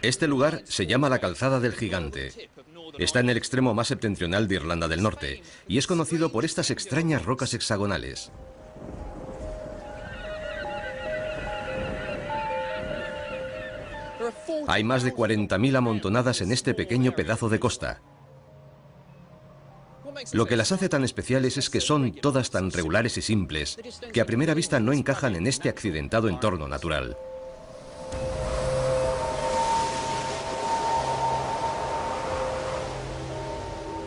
Este lugar se llama la Calzada del Gigante. Está en el extremo más septentrional de Irlanda del Norte y es conocido por estas extrañas rocas hexagonales. Hay más de 40.000 amontonadas en este pequeño pedazo de costa. Lo que las hace tan especiales es que son todas tan regulares y simples que a primera vista no encajan en este accidentado entorno natural.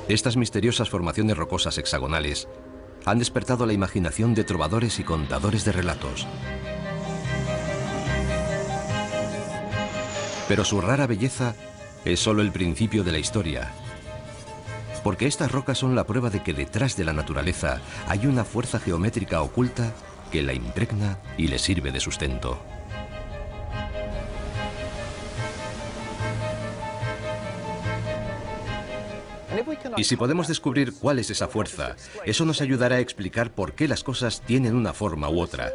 Estas misteriosas formaciones rocosas hexagonales han despertado la imaginación de trovadores y contadores de relatos. Pero su rara belleza es solo el principio de la historia, porque estas rocas son la prueba de que detrás de la naturaleza hay una fuerza geométrica oculta que la impregna y le sirve de sustento. Y si podemos descubrir cuál es esa fuerza, eso nos ayudará a explicar por qué las cosas tienen una forma u otra,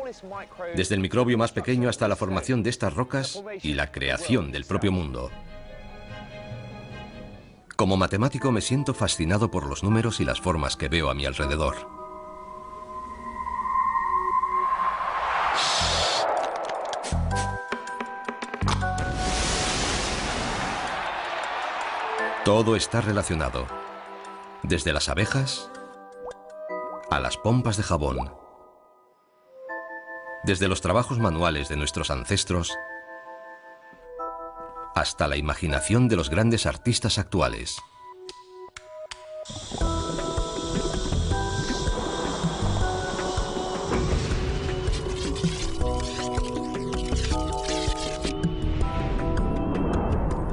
desde el microbio más pequeño hasta la formación de estas rocas y la creación del propio mundo. Como matemático me siento fascinado por los números y las formas que veo a mi alrededor. Todo está relacionado, desde las abejas a las pompas de jabón, desde los trabajos manuales de nuestros ancestros hasta la imaginación de los grandes artistas actuales.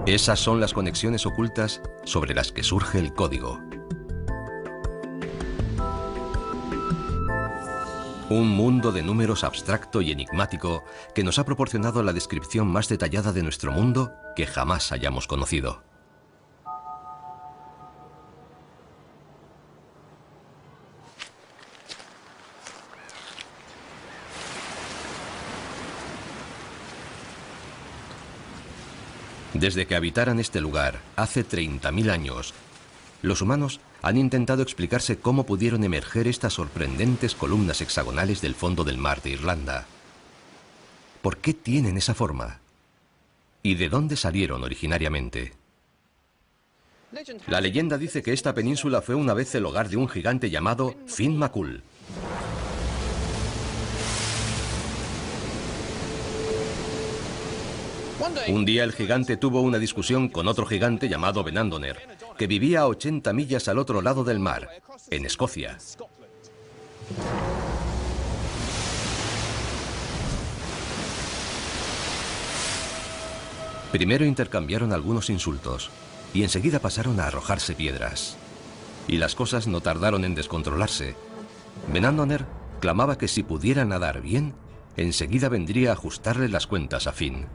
Esas son las conexiones ocultas sobre las que surge el código. Un mundo de números abstracto y enigmático que nos ha proporcionado la descripción más detallada de nuestro mundo que jamás hayamos conocido. Desde que habitaran este lugar, hace 30.000 años, los humanos han intentado explicarse cómo pudieron emerger estas sorprendentes columnas hexagonales del fondo del mar de Irlanda. ¿Por qué tienen esa forma? ¿Y de dónde salieron originariamente? La leyenda dice que esta península fue una vez el hogar de un gigante llamado Finn McCool. Un día el gigante tuvo una discusión con otro gigante llamado Benandoner, que vivía a 80 millas al otro lado del mar, en Escocia. Primero intercambiaron algunos insultos y enseguida pasaron a arrojarse piedras. Y las cosas no tardaron en descontrolarse. Benandoner clamaba que si pudiera nadar bien, enseguida vendría a ajustarle las cuentas a Finn.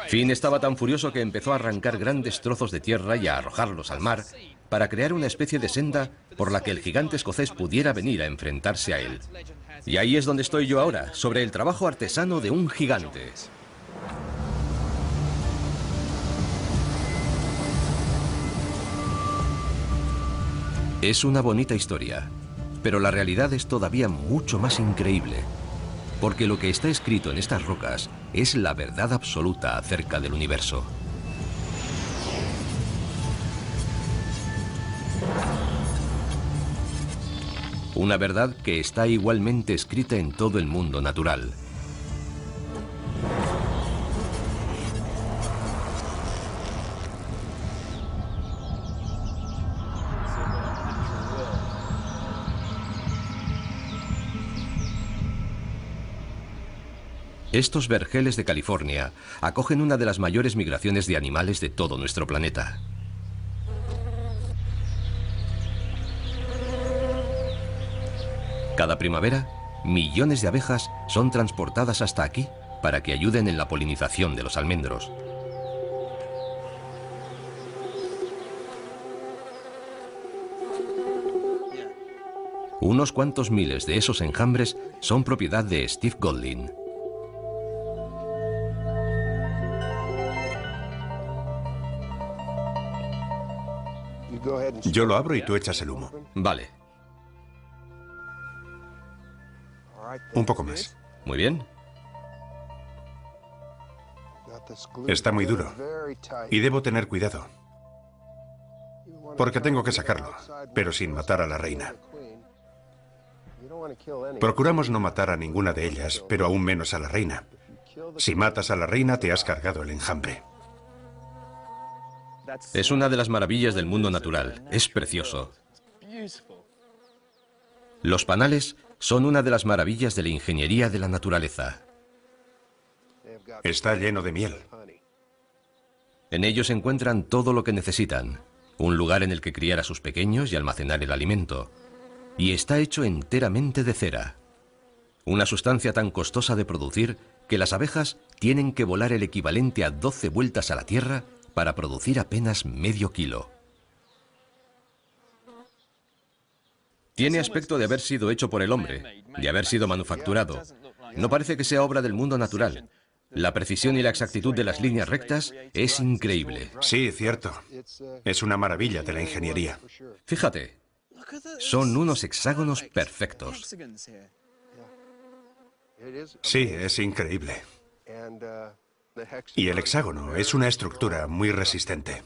Finn estaba tan furioso que empezó a arrancar grandes trozos de tierra y a arrojarlos al mar para crear una especie de senda por la que el gigante escocés pudiera venir a enfrentarse a él. Y ahí es donde estoy yo ahora, sobre el trabajo artesano de un gigante. Es una bonita historia, pero la realidad es todavía mucho más increíble. Porque lo que está escrito en estas rocas es la verdad absoluta acerca del universo. Una verdad que está igualmente escrita en todo el mundo natural. Estos vergeles de California acogen una de las mayores migraciones de animales de todo nuestro planeta. Cada primavera, millones de abejas son transportadas hasta aquí para que ayuden en la polinización de los almendros. Unos cuantos miles de esos enjambres son propiedad de Steve Golding. Yo lo abro y tú echas el humo. Vale. Un poco más. Muy bien. Está muy duro. Y debo tener cuidado. Porque tengo que sacarlo, pero sin matar a la reina. Procuramos no matar a ninguna de ellas, pero aún menos a la reina. Si matas a la reina, te has cargado el enjambre. Es una de las maravillas del mundo natural. Es precioso. Los panales son una de las maravillas de la ingeniería de la naturaleza. Está lleno de miel. En ellos encuentran todo lo que necesitan. Un lugar en el que criar a sus pequeños y almacenar el alimento. Y está hecho enteramente de cera. Una sustancia tan costosa de producir que las abejas tienen que volar el equivalente a 12 vueltas a la Tierra para producir apenas medio kilo. Tiene aspecto de haber sido hecho por el hombre, de haber sido manufacturado. No parece que sea obra del mundo natural. La precisión y la exactitud de las líneas rectas es increíble. Sí, cierto. Es una maravilla de la ingeniería. Fíjate, son unos hexágonos perfectos. Sí, es increíble. Y el hexágono es una estructura muy resistente.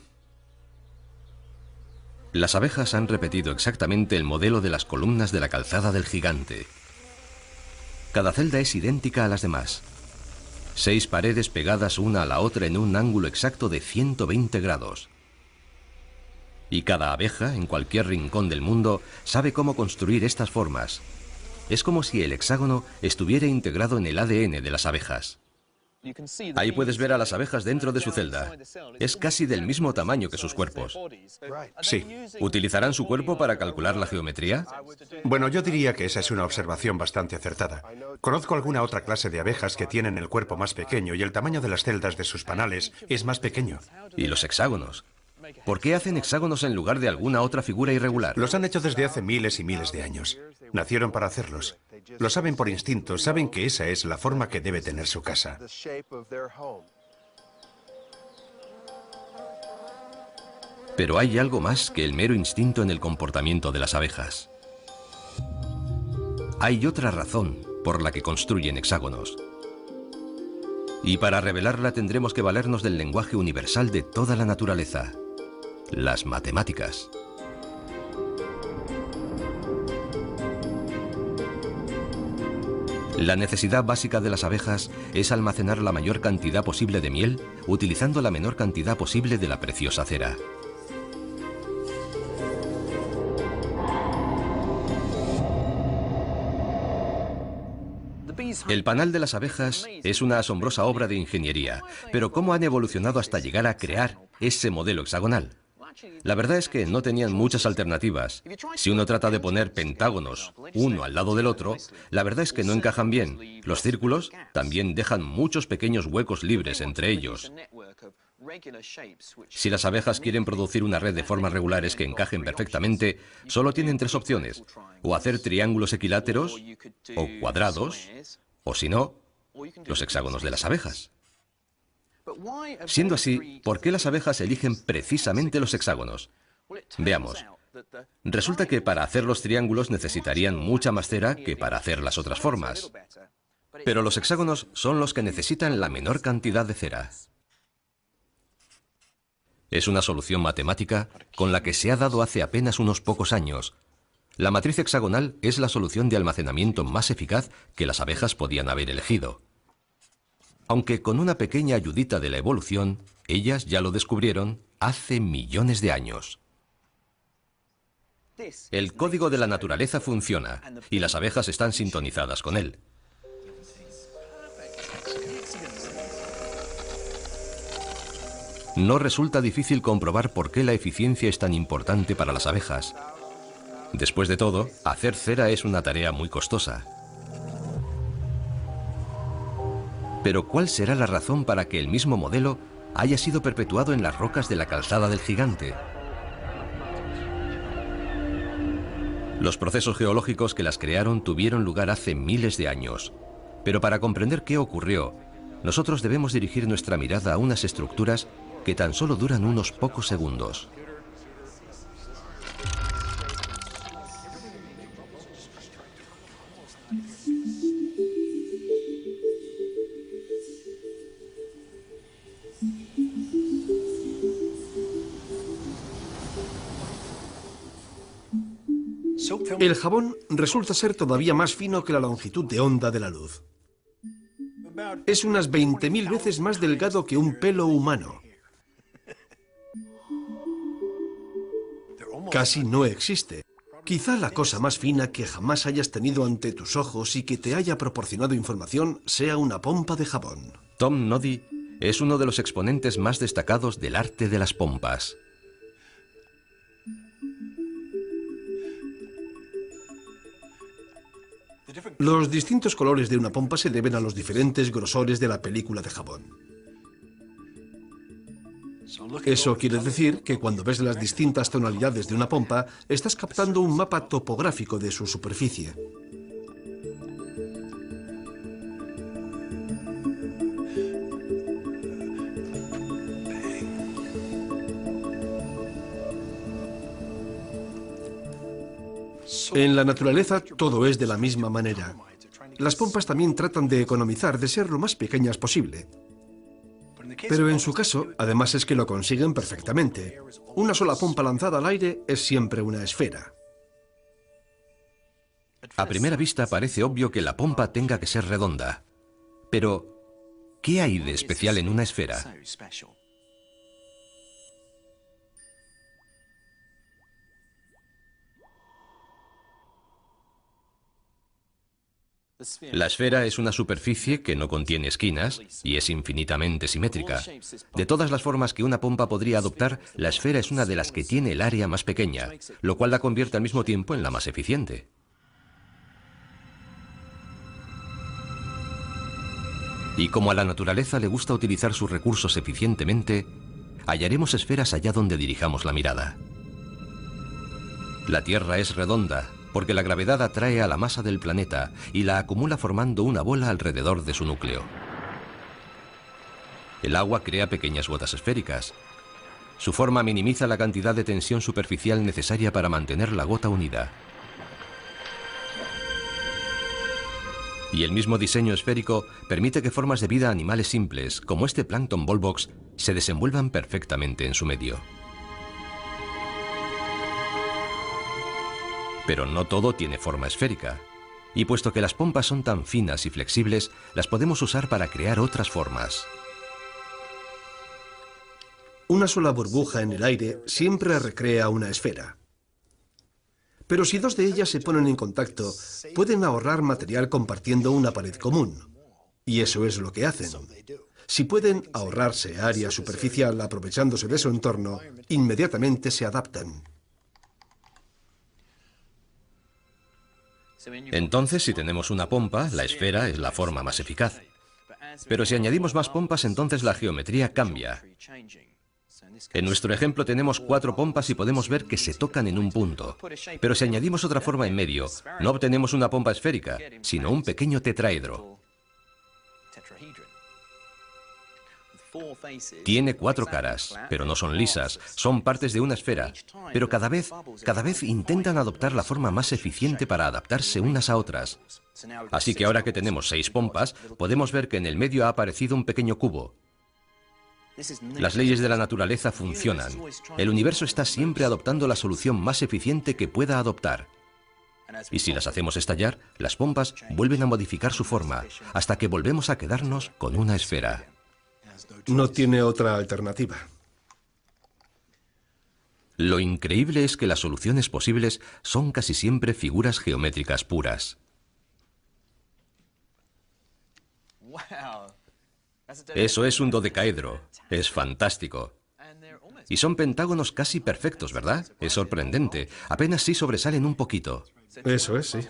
Las abejas han repetido exactamente el modelo de las columnas de la calzada del gigante. Cada celda es idéntica a las demás. 6 paredes pegadas una a la otra en un ángulo exacto de 120 grados. Y cada abeja, en cualquier rincón del mundo, sabe cómo construir estas formas. Es como si el hexágono estuviera integrado en el ADN de las abejas. Ahí puedes ver a las abejas dentro de su celda. Es casi del mismo tamaño que sus cuerpos. Sí. ¿Utilizarán su cuerpo para calcular la geometría? Bueno, yo diría que esa es una observación bastante acertada. Conozco alguna otra clase de abejas que tienen el cuerpo más pequeño y el tamaño de las celdas de sus panales es más pequeño. ¿Y los hexágonos? ¿Por qué hacen hexágonos en lugar de alguna otra figura irregular? Los han hecho desde hace miles y miles de años. Nacieron para hacerlos. Lo saben por instinto, saben que esa es la forma que debe tener su casa. Pero hay algo más que el mero instinto en el comportamiento de las abejas. Hay otra razón por la que construyen hexágonos. Y para revelarla tendremos que valernos del lenguaje universal de toda la naturaleza, las matemáticas. La necesidad básica de las abejas es almacenar la mayor cantidad posible de miel utilizando la menor cantidad posible de la preciosa cera. El panal de las abejas es una asombrosa obra de ingeniería, pero ¿cómo han evolucionado hasta llegar a crear ese modelo hexagonal? La verdad es que no tenían muchas alternativas. Si uno trata de poner pentágonos uno al lado del otro, la verdad es que no encajan bien. Los círculos también dejan muchos pequeños huecos libres entre ellos. Si las abejas quieren producir una red de formas regulares que encajen perfectamente, solo tienen 3 opciones: o hacer triángulos equiláteros, o cuadrados, o si no, los hexágonos de las abejas. Siendo así, ¿por qué las abejas eligen precisamente los hexágonos? Veamos. Resulta que para hacer los triángulos necesitarían mucha más cera que para hacer las otras formas. Pero los hexágonos son los que necesitan la menor cantidad de cera. Es una solución matemática con la que se ha dado hace apenas unos pocos años. La matriz hexagonal es la solución de almacenamiento más eficaz que las abejas podían haber elegido. Aunque con una pequeña ayudita de la evolución, ellas ya lo descubrieron hace millones de años. El código de la naturaleza funciona y las abejas están sintonizadas con él. No resulta difícil comprobar por qué la eficiencia es tan importante para las abejas. Después de todo, hacer cera es una tarea muy costosa. Pero ¿cuál será la razón para que el mismo modelo haya sido perpetuado en las rocas de la calzada del gigante? Los procesos geológicos que las crearon tuvieron lugar hace miles de años. Pero para comprender qué ocurrió, nosotros debemos dirigir nuestra mirada a unas estructuras que tan solo duran unos pocos segundos. El jabón resulta ser todavía más fino que la longitud de onda de la luz. Es unas 20.000 veces más delgado que un pelo humano. Casi no existe. Quizá la cosa más fina que jamás hayas tenido ante tus ojos y que te haya proporcionado información sea una pompa de jabón. Tom Noddy es uno de los exponentes más destacados del arte de las pompas. Los distintos colores de una pompa se deben a los diferentes grosores de la película de jabón. Eso quiere decir que cuando ves las distintas tonalidades de una pompa, estás captando un mapa topográfico de su superficie. En la naturaleza todo es de la misma manera. Las pompas también tratan de economizar, de ser lo más pequeñas posible. Pero en su caso, además es que lo consiguen perfectamente. Una sola pompa lanzada al aire es siempre una esfera. A primera vista parece obvio que la pompa tenga que ser redonda. Pero, ¿qué hay de especial en una esfera? La esfera es una superficie que no contiene esquinas y es infinitamente simétrica. De todas las formas que una pompa podría adoptar, la esfera es una de las que tiene el área más pequeña, lo cual la convierte al mismo tiempo en la más eficiente. Y como a la naturaleza le gusta utilizar sus recursos eficientemente, hallaremos esferas allá donde dirijamos la mirada. La Tierra es redonda, porque la gravedad atrae a la masa del planeta y la acumula formando una bola alrededor de su núcleo. El agua crea pequeñas gotas esféricas. Su forma minimiza la cantidad de tensión superficial necesaria para mantener la gota unida. Y el mismo diseño esférico permite que formas de vida animales simples, como este plancton volvox, se desenvuelvan perfectamente en su medio. Pero no todo tiene forma esférica. Y puesto que las pompas son tan finas y flexibles, las podemos usar para crear otras formas. Una sola burbuja en el aire siempre recrea una esfera. Pero si dos de ellas se ponen en contacto, pueden ahorrar material compartiendo una pared común. Y eso es lo que hacen. Si pueden ahorrarse área superficial aprovechándose de su entorno, inmediatamente se adaptan. Entonces, si tenemos una pompa, la esfera es la forma más eficaz. Pero si añadimos más pompas, entonces la geometría cambia. En nuestro ejemplo tenemos 4 pompas y podemos ver que se tocan en un punto. Pero si añadimos otra forma en medio, no obtenemos una pompa esférica, sino un pequeño tetraedro. Tiene 4 caras, pero no son lisas, son partes de una esfera. Pero cada vez intentan adoptar la forma más eficiente para adaptarse unas a otras. Así que ahora que tenemos 6 pompas, podemos ver que en el medio ha aparecido un pequeño cubo. Las leyes de la naturaleza funcionan. El universo está siempre adoptando la solución más eficiente que pueda adoptar. Y si las hacemos estallar, las pompas vuelven a modificar su forma, hasta que volvemos a quedarnos con una esfera. No tiene otra alternativa. Lo increíble es que las soluciones posibles son casi siempre figuras geométricas puras. Eso es un dodecaedro. Es fantástico. Y son pentágonos casi perfectos, ¿verdad? Es sorprendente. Apenas sí sobresalen un poquito. Eso es, sí.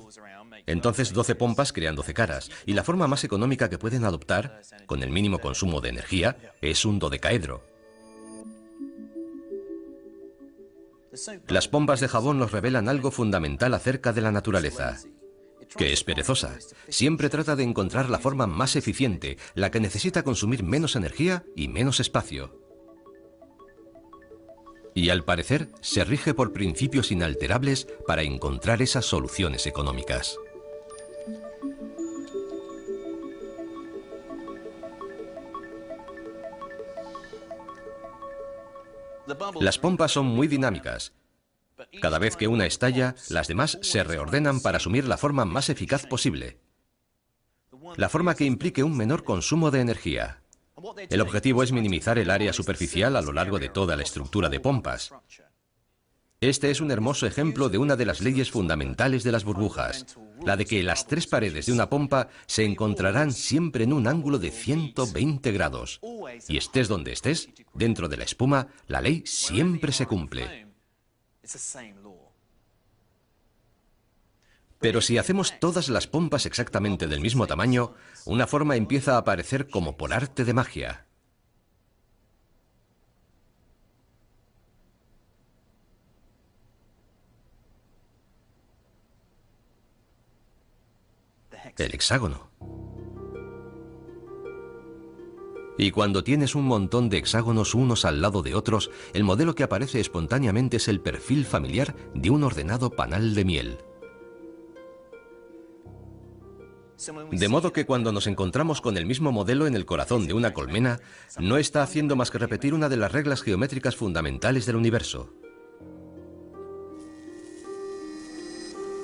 Entonces 12 pompas crean 12 caras. Y la forma más económica que pueden adoptar, con el mínimo consumo de energía, es un dodecaedro. Las pompas de jabón nos revelan algo fundamental acerca de la naturaleza, que es perezosa. Siempre trata de encontrar la forma más eficiente, la que necesita consumir menos energía y menos espacio. Y al parecer se rige por principios inalterables para encontrar esas soluciones económicas. Las pompas son muy dinámicas. Cada vez que una estalla, las demás se reordenan para asumir la forma más eficaz posible. La forma que implique un menor consumo de energía. El objetivo es minimizar el área superficial a lo largo de toda la estructura de pompas. Este es un hermoso ejemplo de una de las leyes fundamentales de las burbujas, la de que las tres paredes de una pompa se encontrarán siempre en un ángulo de 120 grados. Y estés donde estés, dentro de la espuma, la ley siempre se cumple. Pero si hacemos todas las pompas exactamente del mismo tamaño, una forma empieza a aparecer como por arte de magia. El hexágono. Y cuando tienes un montón de hexágonos unos al lado de otros, el modelo que aparece espontáneamente es el perfil familiar de un ordenado panal de miel. De modo que cuando nos encontramos con el mismo modelo en el corazón de una colmena, no está haciendo más que repetir una de las reglas geométricas fundamentales del universo.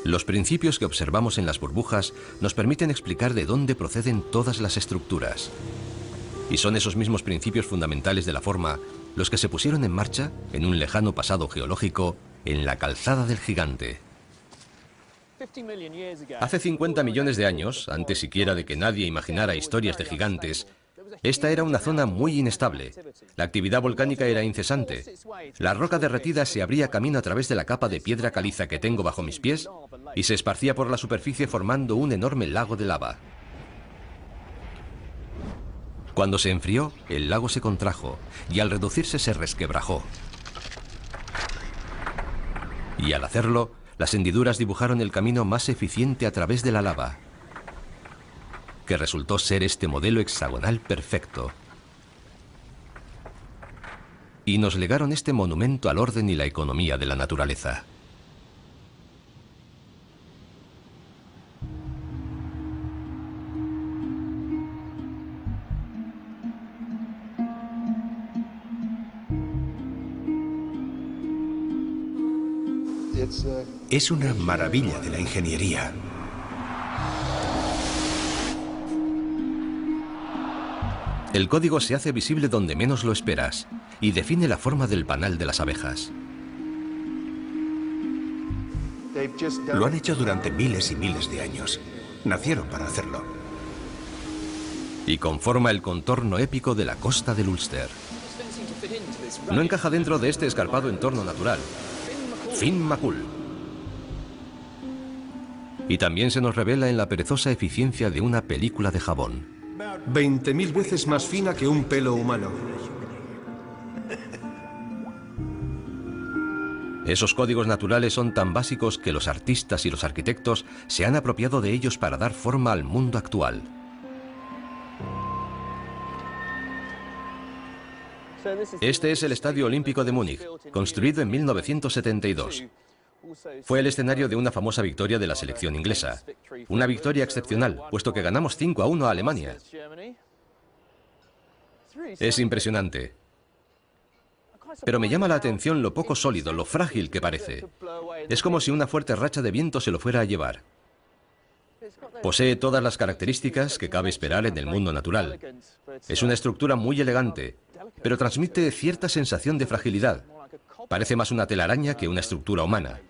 Los principios que observamos en las burbujas nos permiten explicar de dónde proceden todas las estructuras. Y son esos mismos principios fundamentales de la forma los que se pusieron en marcha, en un lejano pasado geológico, en la Calzada del Gigante. Hace 50 millones de años, antes siquiera de que nadie imaginara historias de gigantes, esta era una zona muy inestable. La actividad volcánica era incesante. La roca derretida se abría camino a través de la capa de piedra caliza que tengo bajo mis pies y se esparcía por la superficie formando un enorme lago de lava. Cuando se enfrió, el lago se contrajo y al reducirse se resquebrajó. Y al hacerlo, las hendiduras dibujaron el camino más eficiente a través de la lava, que resultó ser este modelo hexagonal perfecto. Y nos legaron este monumento al orden y la economía de la naturaleza. Es una maravilla de la ingeniería. El código se hace visible donde menos lo esperas y define la forma del panal de las abejas. Lo han hecho durante miles y miles de años. Nacieron para hacerlo. Y conforma el contorno épico de la costa del Ulster. No encaja dentro de este escarpado entorno natural. Finn McCool. Y también se nos revela en la perezosa eficiencia de una película de jabón. 20.000 veces más fina que un pelo humano. Esos códigos naturales son tan básicos que los artistas y los arquitectos se han apropiado de ellos para dar forma al mundo actual. Este es el Estadio Olímpico de Múnich, construido en 1972. Fue el escenario de una famosa victoria de la selección inglesa. Una victoria excepcional, puesto que ganamos 5-1 a Alemania. Es impresionante. Pero me llama la atención lo poco sólido, lo frágil que parece. Es como si una fuerte racha de viento se lo fuera a llevar. Posee todas las características que cabe esperar en el mundo natural. Es una estructura muy elegante, pero transmite cierta sensación de fragilidad. Parece más una telaraña que una estructura humana.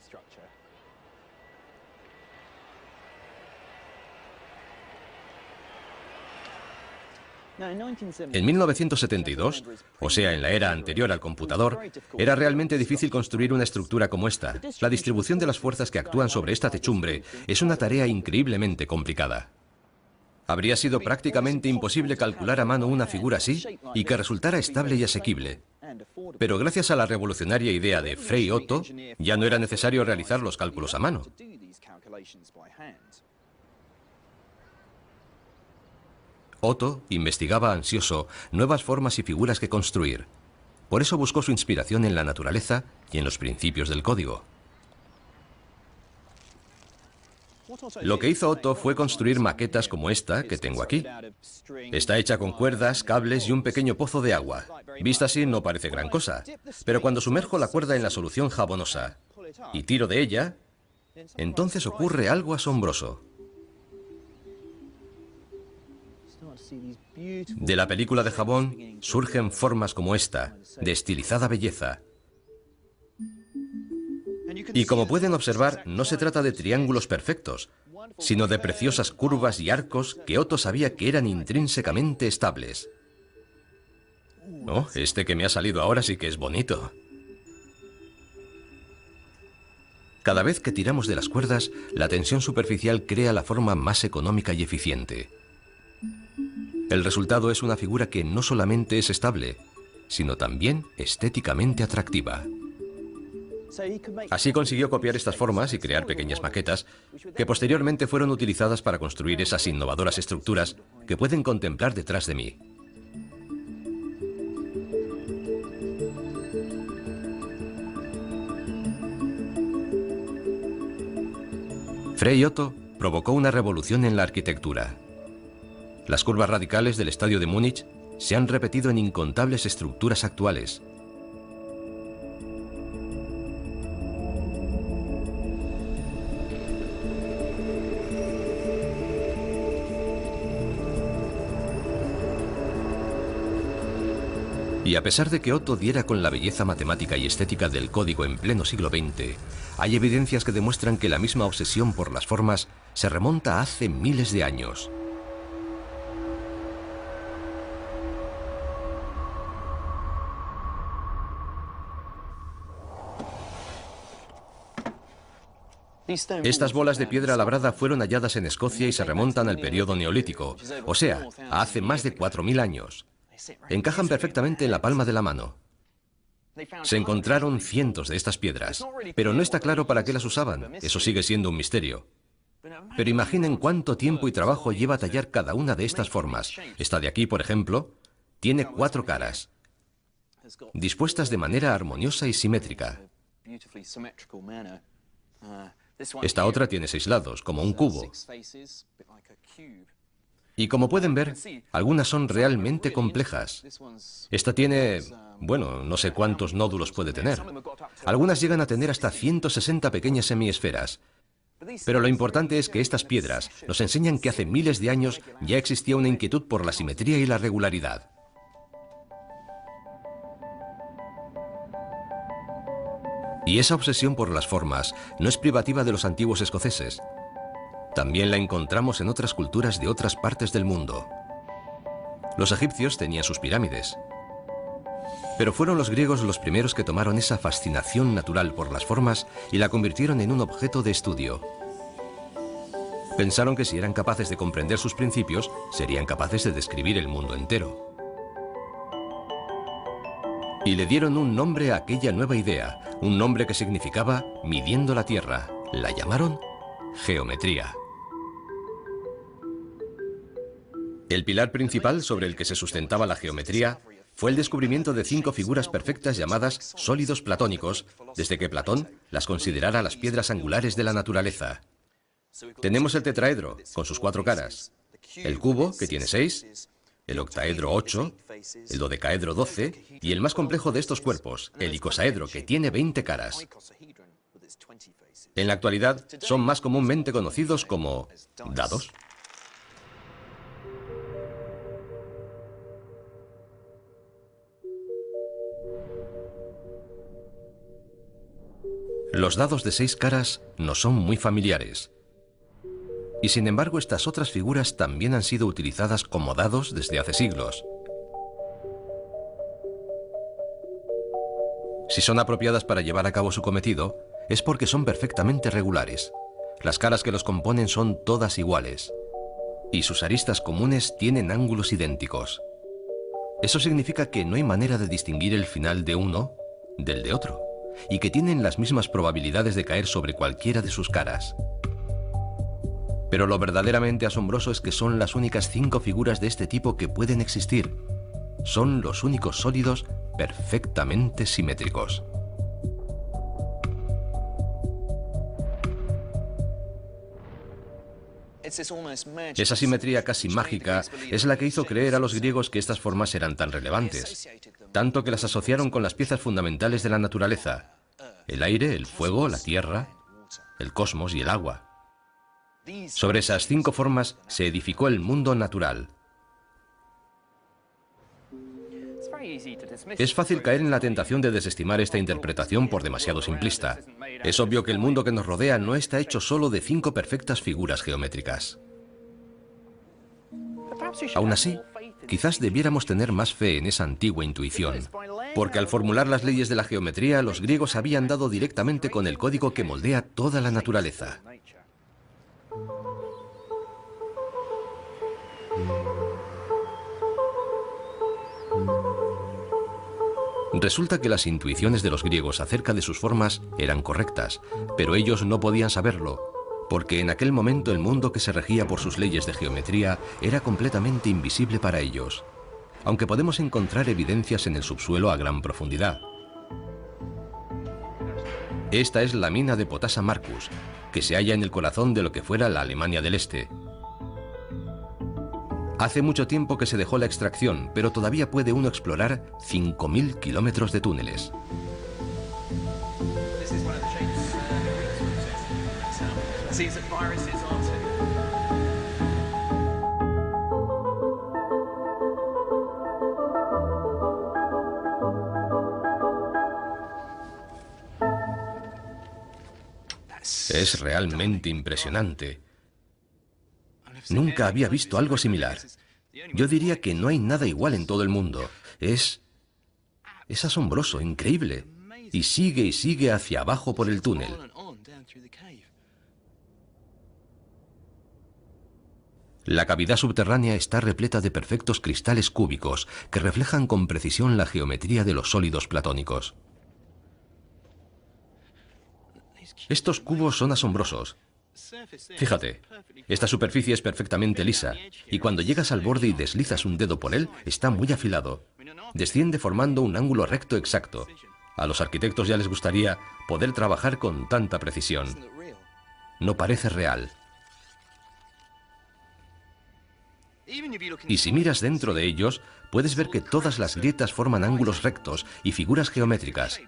En 1972, o sea, en la era anterior al computador, era realmente difícil construir una estructura como esta. La distribución de las fuerzas que actúan sobre esta techumbre es una tarea increíblemente complicada. Habría sido prácticamente imposible calcular a mano una figura así y que resultara estable y asequible. Pero gracias a la revolucionaria idea de Frei Otto, ya no era necesario realizar los cálculos a mano. Otto investigaba ansioso nuevas formas y figuras que construir. Por eso buscó su inspiración en la naturaleza y en los principios del código. Lo que hizo Otto fue construir maquetas como esta que tengo aquí. Está hecha con cuerdas, cables y un pequeño pozo de agua. Vista así no parece gran cosa, pero cuando sumerjo la cuerda en la solución jabonosa y tiro de ella, entonces ocurre algo asombroso. De la película de jabón surgen formas como esta, de estilizada belleza. Y como pueden observar, no se trata de triángulos perfectos, sino de preciosas curvas y arcos que Otto sabía que eran intrínsecamente estables. Oh, este que me ha salido ahora sí que es bonito. Cada vez que tiramos de las cuerdas, la tensión superficial crea la forma más económica y eficiente. El resultado es una figura que no solamente es estable, sino también estéticamente atractiva. Así consiguió copiar estas formas y crear pequeñas maquetas que posteriormente fueron utilizadas para construir esas innovadoras estructuras que pueden contemplar detrás de mí. Frei Otto provocó una revolución en la arquitectura. Las curvas radicales del estadio de Múnich se han repetido en incontables estructuras actuales. Y a pesar de que Otto diera con la belleza matemática y estética del código en pleno siglo XX, hay evidencias que demuestran que la misma obsesión por las formas se remonta a hace miles de años. Estas bolas de piedra labrada fueron halladas en Escocia y se remontan al periodo neolítico, o sea, a hace más de 4000 años. Encajan perfectamente en la palma de la mano. Se encontraron cientos de estas piedras, pero no está claro para qué las usaban. Eso sigue siendo un misterio. Pero imaginen cuánto tiempo y trabajo lleva tallar cada una de estas formas. Esta de aquí, por ejemplo, tiene 4 caras, dispuestas de manera armoniosa y simétrica. Esta otra tiene 6 lados, como un cubo. Y como pueden ver, algunas son realmente complejas. Esta tiene, bueno, no sé cuántos nódulos puede tener. Algunas llegan a tener hasta 160 pequeñas semiesferas. Pero lo importante es que estas piedras nos enseñan que hace miles de años ya existía una inquietud por la simetría y la regularidad. Y esa obsesión por las formas no es privativa de los antiguos escoceses. También la encontramos en otras culturas de otras partes del mundo. Los egipcios tenían sus pirámides. Pero fueron los griegos los primeros que tomaron esa fascinación natural por las formas y la convirtieron en un objeto de estudio. Pensaron que si eran capaces de comprender sus principios, serían capaces de describir el mundo entero. Y le dieron un nombre a aquella nueva idea, un nombre que significaba midiendo la tierra. La llamaron geometría. El pilar principal sobre el que se sustentaba la geometría fue el descubrimiento de 5 figuras perfectas llamadas sólidos platónicos, desde que Platón las considerara las piedras angulares de la naturaleza. Tenemos el tetraedro, con sus 4 caras, el cubo, que tiene 6, el octaedro 8, el dodecaedro 12, y el más complejo de estos cuerpos, el icosaedro, que tiene 20 caras. En la actualidad son más comúnmente conocidos como dados. Los dados de 6 caras no son muy familiares. Y sin embargo, estas otras figuras también han sido utilizadas como dados desde hace siglos. Si son apropiadas para llevar a cabo su cometido, es porque son perfectamente regulares. Las caras que los componen son todas iguales. Y sus aristas comunes tienen ángulos idénticos. Eso significa que no hay manera de distinguir el final de uno del de otro, y que tienen las mismas probabilidades de caer sobre cualquiera de sus caras. Pero lo verdaderamente asombroso es que son las únicas 5 figuras de este tipo que pueden existir. Son los únicos sólidos perfectamente simétricos. Esa simetría casi mágica es la que hizo creer a los griegos que estas formas eran tan relevantes, tanto que las asociaron con las piezas fundamentales de la naturaleza: el aire, el fuego, la tierra, el cosmos y el agua. Sobre esas 5 formas se edificó el mundo natural. Es fácil caer en la tentación de desestimar esta interpretación por demasiado simplista. Es obvio que el mundo que nos rodea no está hecho solo de 5 perfectas figuras geométricas. Aún así, quizás debiéramos tener más fe en esa antigua intuición, porque al formular las leyes de la geometría, los griegos habían dado directamente con el código que moldea toda la naturaleza. Resulta que las intuiciones de los griegos acerca de sus formas eran correctas, pero ellos no podían saberlo, porque en aquel momento el mundo que se regía por sus leyes de geometría era completamente invisible para ellos, aunque podemos encontrar evidencias en el subsuelo a gran profundidad. Esta es la mina de Potasa Marcus, que se halla en el corazón de lo que fuera la Alemania del Este. Hace mucho tiempo que se dejó la extracción, pero todavía puede uno explorar 5.000 kilómetros de túneles. Es realmente impresionante. Nunca había visto algo similar. Yo diría que no hay nada igual en todo el mundo. Es asombroso, increíble. Y sigue hacia abajo por el túnel. La cavidad subterránea está repleta de perfectos cristales cúbicos que reflejan con precisión la geometría de los sólidos platónicos. Estos cubos son asombrosos. Fíjate, esta superficie es perfectamente lisa, y cuando llegas al borde y deslizas un dedo por él, está muy afilado. Desciende formando un ángulo recto exacto. A los arquitectos ya les gustaría poder trabajar con tanta precisión. No parece real. Y si miras dentro de ellos, puedes ver que todas las grietas forman ángulos rectos y figuras geométricas.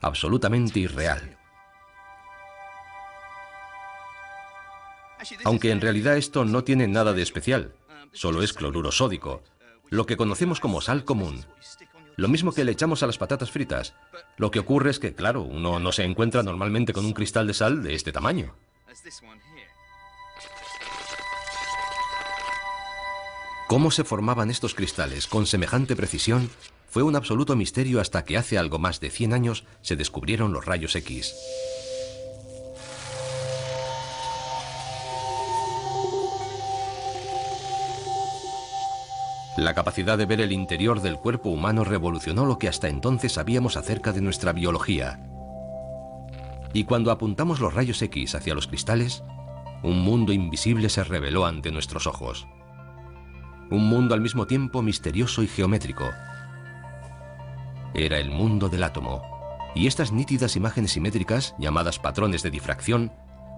Absolutamente irreal. Aunque en realidad esto no tiene nada de especial, solo es cloruro sódico, lo que conocemos como sal común. Lo mismo que le echamos a las patatas fritas. Lo que ocurre es que, claro, uno no se encuentra normalmente con un cristal de sal de este tamaño. Cómo se formaban estos cristales con semejante precisión fue un absoluto misterio hasta que hace algo más de 100 años se descubrieron los rayos X. La capacidad de ver el interior del cuerpo humano revolucionó lo que hasta entonces sabíamos acerca de nuestra biología. Y cuando apuntamos los rayos X hacia los cristales, un mundo invisible se reveló ante nuestros ojos. Un mundo al mismo tiempo misterioso y geométrico. Era el mundo del átomo, y estas nítidas imágenes simétricas, llamadas patrones de difracción,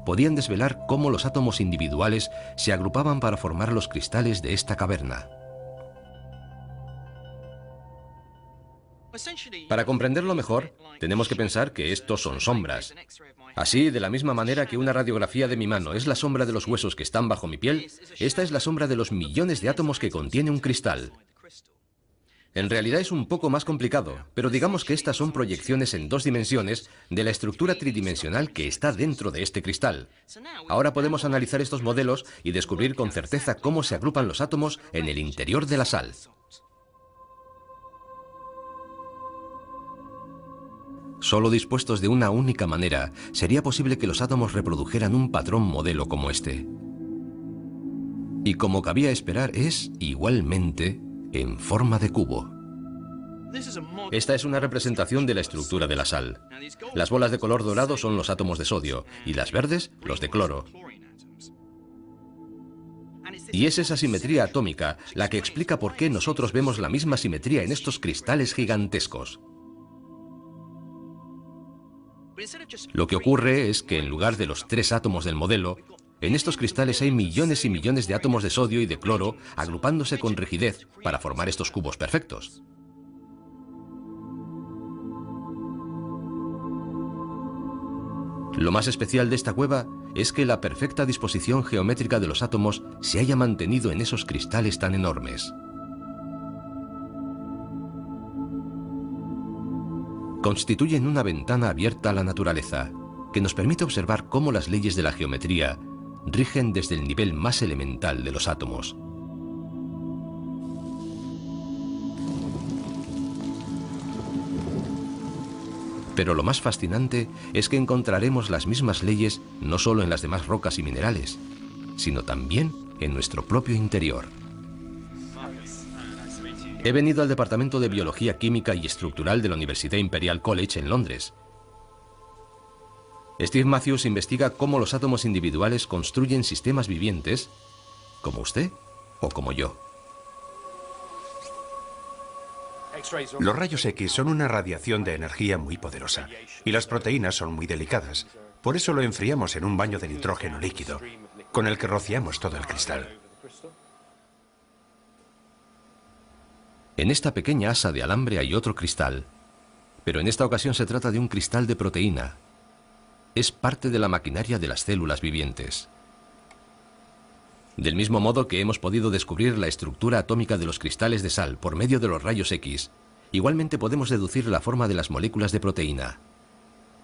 podían desvelar cómo los átomos individuales se agrupaban para formar los cristales de esta caverna. Para comprenderlo mejor, tenemos que pensar que estos son sombras. Así, de la misma manera que una radiografía de mi mano es la sombra de los huesos que están bajo mi piel, esta es la sombra de los millones de átomos que contiene un cristal. En realidad es un poco más complicado, pero digamos que estas son proyecciones en 2 dimensiones de la estructura tridimensional que está dentro de este cristal. Ahora podemos analizar estos modelos y descubrir con certeza cómo se agrupan los átomos en el interior de la sal. Solo dispuestos de una única manera, sería posible que los átomos reprodujeran un patrón modelo como este. Y como cabía esperar, es, igualmente, en forma de cubo. Esta es una representación de la estructura de la sal. Las bolas de color dorado son los átomos de sodio, y las verdes, los de cloro. Y es esa simetría atómica la que explica por qué nosotros vemos la misma simetría en estos cristales gigantescos. Lo que ocurre es que en lugar de los 3 átomos del modelo, en estos cristales hay millones y millones de átomos de sodio y de cloro agrupándose con rigidez para formar estos cubos perfectos. Lo más especial de esta cueva es que la perfecta disposición geométrica de los átomos se haya mantenido en esos cristales tan enormes. Constituyen una ventana abierta a la naturaleza, que nos permite observar cómo las leyes de la geometría rigen desde el nivel más elemental de los átomos. Pero lo más fascinante es que encontraremos las mismas leyes no solo en las demás rocas y minerales, sino también en nuestro propio interior. He venido al Departamento de Biología Química y Estructural de la Universidad Imperial College en Londres. Steve Matthews investiga cómo los átomos individuales construyen sistemas vivientes, como usted o como yo. Los rayos X son una radiación de energía muy poderosa y las proteínas son muy delicadas. Por eso lo enfriamos en un baño de nitrógeno líquido, con el que rociamos todo el cristal. En esta pequeña asa de alambre hay otro cristal, pero en esta ocasión se trata de un cristal de proteína. Es parte de la maquinaria de las células vivientes. Del mismo modo que hemos podido descubrir la estructura atómica de los cristales de sal por medio de los rayos X, igualmente podemos deducir la forma de las moléculas de proteína,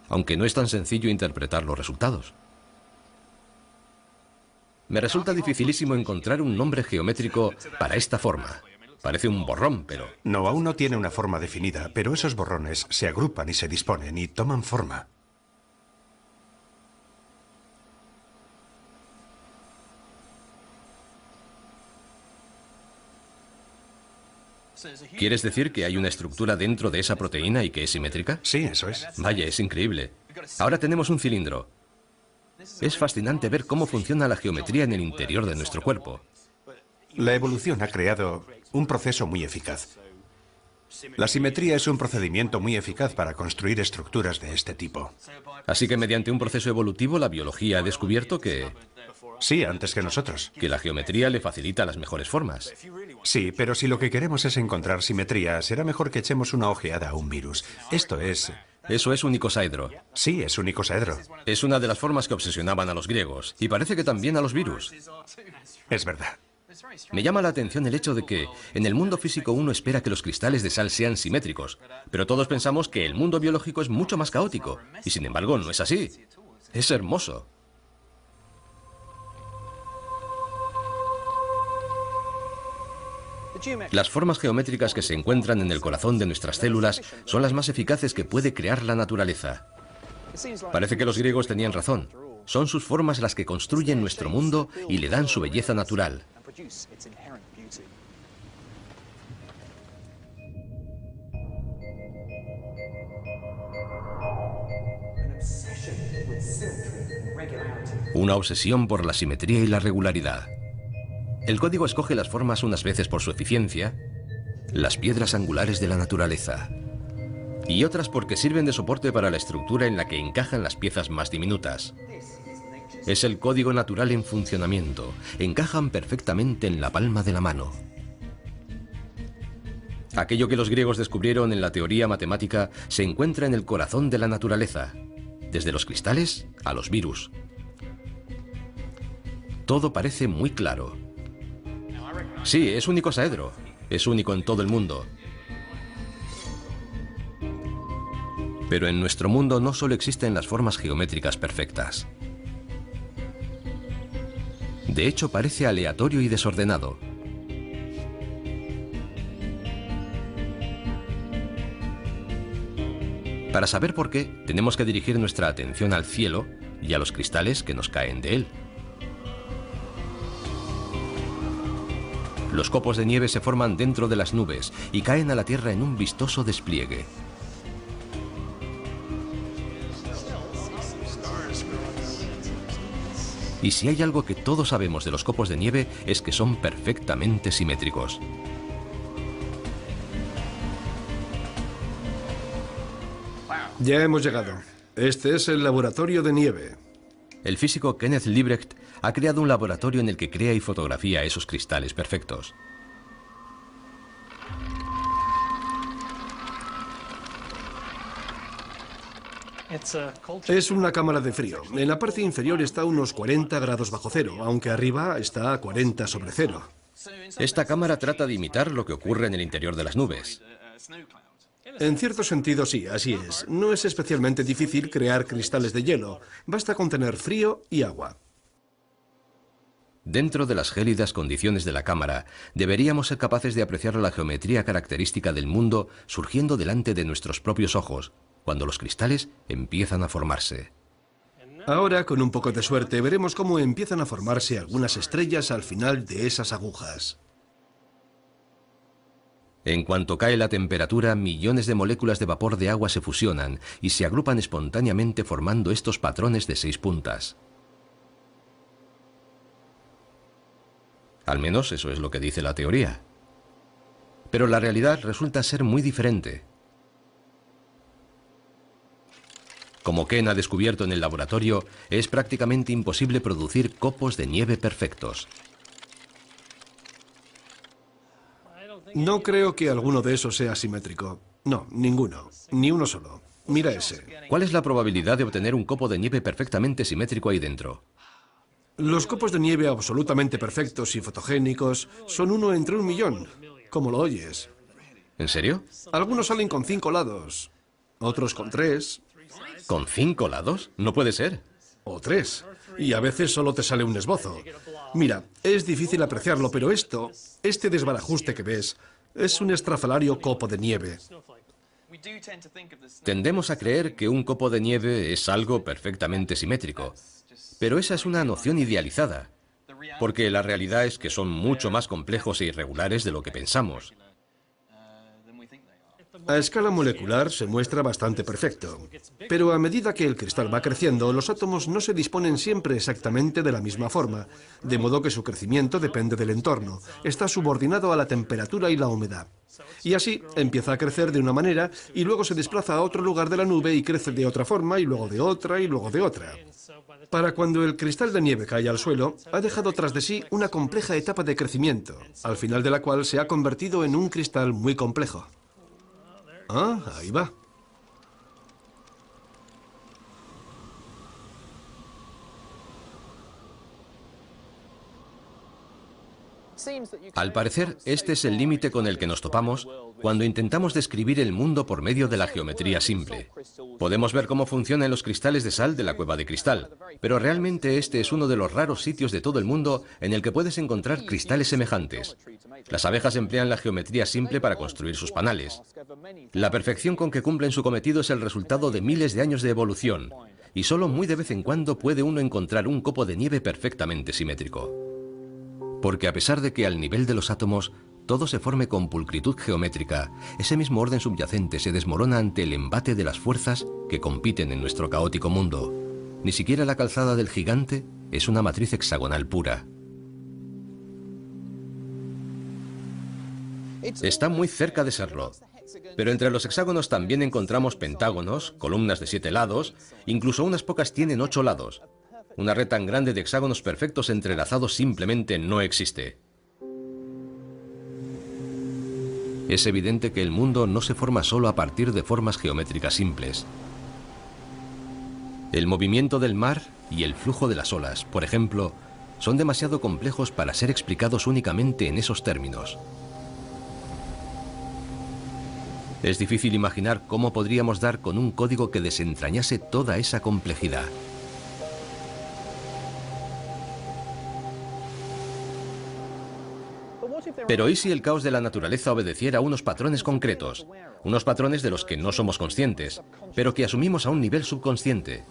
aunque no es tan sencillo interpretar los resultados. Me resulta dificilísimo encontrar un nombre geométrico para esta forma. Parece un borrón, pero... No, aún no tiene una forma definida, pero esos borrones se agrupan y se disponen y toman forma. ¿Quieres decir que hay una estructura dentro de esa proteína y que es simétrica? Sí, eso es. Vaya, es increíble. Ahora tenemos un cilindro. Es fascinante ver cómo funciona la geometría en el interior de nuestro cuerpo. La evolución ha creado un proceso muy eficaz. La simetría es un procedimiento muy eficaz para construir estructuras de este tipo. Así que mediante un proceso evolutivo la biología ha descubierto que Sí, antes que nosotros. la geometría le facilita las mejores formas. Sí, pero si lo que queremos es encontrar simetría, será mejor que echemos una ojeada a un virus. Esto es... Eso es un icosaedro. Sí, es un icosaedro. Es una de las formas que obsesionaban a los griegos, y parece que también a los virus. Es verdad. Me llama la atención el hecho de que en el mundo físico uno espera que los cristales de sal sean simétricos, pero todos pensamos que el mundo biológico es mucho más caótico, y sin embargo no es así. Es hermoso. Las formas geométricas que se encuentran en el corazón de nuestras células son las más eficaces que puede crear la naturaleza. Parece que los griegos tenían razón. Son sus formas las que construyen nuestro mundo y le dan su belleza natural. Una obsesión por la simetría y la regularidad. El código escoge las formas unas veces por su eficiencia, las piedras angulares de la naturaleza, y otras porque sirven de soporte para la estructura en la que encajan las piezas más diminutas. Es el código natural en funcionamiento. Encajan perfectamente en la palma de la mano. Aquello que los griegos descubrieron en la teoría matemática se encuentra en el corazón de la naturaleza, desde los cristales a los virus. Todo parece muy claro. Sí, es un icosaedro. Es único en todo el mundo. Pero en nuestro mundo no solo existen las formas geométricas perfectas. De hecho, parece aleatorio y desordenado. Para saber por qué, tenemos que dirigir nuestra atención al cielo y a los cristales que nos caen de él. Los copos de nieve se forman dentro de las nubes y caen a la tierra en un vistoso despliegue. Y si hay algo que todos sabemos de los copos de nieve es que son perfectamente simétricos. Ya hemos llegado. Este es el laboratorio de nieve. El físico Kenneth Liebrecht ha creado un laboratorio en el que crea y fotografía esos cristales perfectos. Es una cámara de frío. En la parte inferior está a unos 40 grados bajo cero, aunque arriba está a 40 sobre cero. Esta cámara trata de imitar lo que ocurre en el interior de las nubes. En cierto sentido, sí, así es. No es especialmente difícil crear cristales de hielo. Basta con tener frío y agua. Dentro de las gélidas condiciones de la cámara, deberíamos ser capaces de apreciar la geometría característica del mundo surgiendo delante de nuestros propios ojos, cuando los cristales empiezan a formarse. Ahora, con un poco de suerte, veremos cómo empiezan a formarse algunas estrellas al final de esas agujas. En cuanto cae la temperatura, millones de moléculas de vapor de agua se fusionan y se agrupan espontáneamente formando estos patrones de 6 puntas. Al menos eso es lo que dice la teoría. Pero la realidad resulta ser muy diferente. Como Ken ha descubierto en el laboratorio, es prácticamente imposible producir copos de nieve perfectos. No creo que alguno de esos sea simétrico. No, ninguno. Ni uno solo. Mira ese. ¿Cuál es la probabilidad de obtener un copo de nieve perfectamente simétrico ahí dentro? Los copos de nieve absolutamente perfectos y fotogénicos son 1 entre 1.000.000, como lo oyes. ¿En serio? Algunos salen con 5 lados, otros con 3. ¿Con 5 lados? No puede ser. O 3. Y a veces solo te sale un esbozo. Mira, es difícil apreciarlo, pero este desbarajuste que ves, es un estrafalario copo de nieve. Tendemos a creer que un copo de nieve es algo perfectamente simétrico, pero esa es una noción idealizada, porque la realidad es que son mucho más complejos e irregulares de lo que pensamos. A escala molecular se muestra bastante perfecto, pero a medida que el cristal va creciendo, los átomos no se disponen siempre exactamente de la misma forma, de modo que su crecimiento depende del entorno, está subordinado a la temperatura y la humedad. Y así empieza a crecer de una manera y luego se desplaza a otro lugar de la nube y crece de otra forma y luego de otra y luego de otra. Para cuando el cristal de nieve cae al suelo, ha dejado tras de sí una compleja etapa de crecimiento, al final de la cual se ha convertido en un cristal muy complejo. Ah, ahí va. Al parecer, este es el límite con el que nos topamos cuando intentamos describir el mundo por medio de la geometría simple. Podemos ver cómo funcionan los cristales de sal de la cueva de cristal, pero realmente este es uno de los raros sitios de todo el mundo en el que puedes encontrar cristales semejantes. Las abejas emplean la geometría simple para construir sus panales. La perfección con que cumplen su cometido es el resultado de miles de años de evolución, y solo muy de vez en cuando puede uno encontrar un copo de nieve perfectamente simétrico. Porque a pesar de que al nivel de los átomos todo se forme con pulcritud geométrica, ese mismo orden subyacente se desmorona ante el embate de las fuerzas que compiten en nuestro caótico mundo. Ni siquiera la calzada del gigante es una matriz hexagonal pura. Está muy cerca de serlo. Pero entre los hexágonos también encontramos pentágonos, columnas de 7 lados, incluso unas pocas tienen 8 lados. Una red tan grande de hexágonos perfectos entrelazados simplemente no existe. Es evidente que el mundo no se forma solo a partir de formas geométricas simples. El movimiento del mar y el flujo de las olas, por ejemplo, son demasiado complejos para ser explicados únicamente en esos términos. Es difícil imaginar cómo podríamos dar con un código que desentrañase toda esa complejidad. Pero ¿y si el caos de la naturaleza obedeciera a unos patrones concretos? Unos patrones de los que no somos conscientes, pero que asumimos a un nivel subconsciente.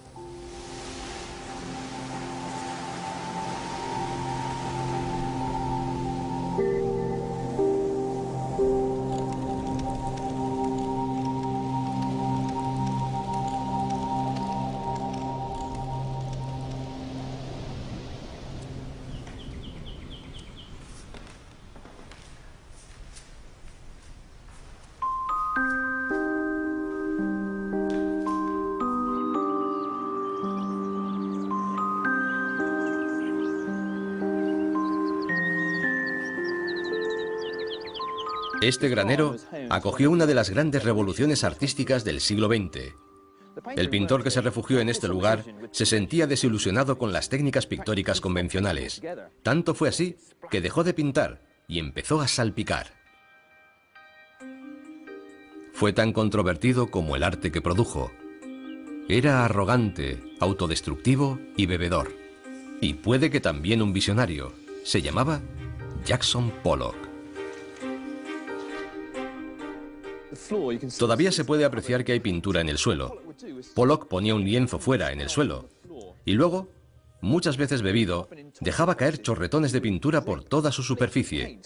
Este granero acogió una de las grandes revoluciones artísticas del siglo XX. El pintor que se refugió en este lugar se sentía desilusionado con las técnicas pictóricas convencionales. Tanto fue así que dejó de pintar y empezó a salpicar. Fue tan controvertido como el arte que produjo. Era arrogante, autodestructivo y bebedor. Y puede que también un visionario. Se llamaba Jackson Pollock. Todavía se puede apreciar que hay pintura en el suelo. Pollock ponía un lienzo fuera, en el suelo. Y luego, muchas veces bebido, dejaba caer chorretones de pintura por toda su superficie.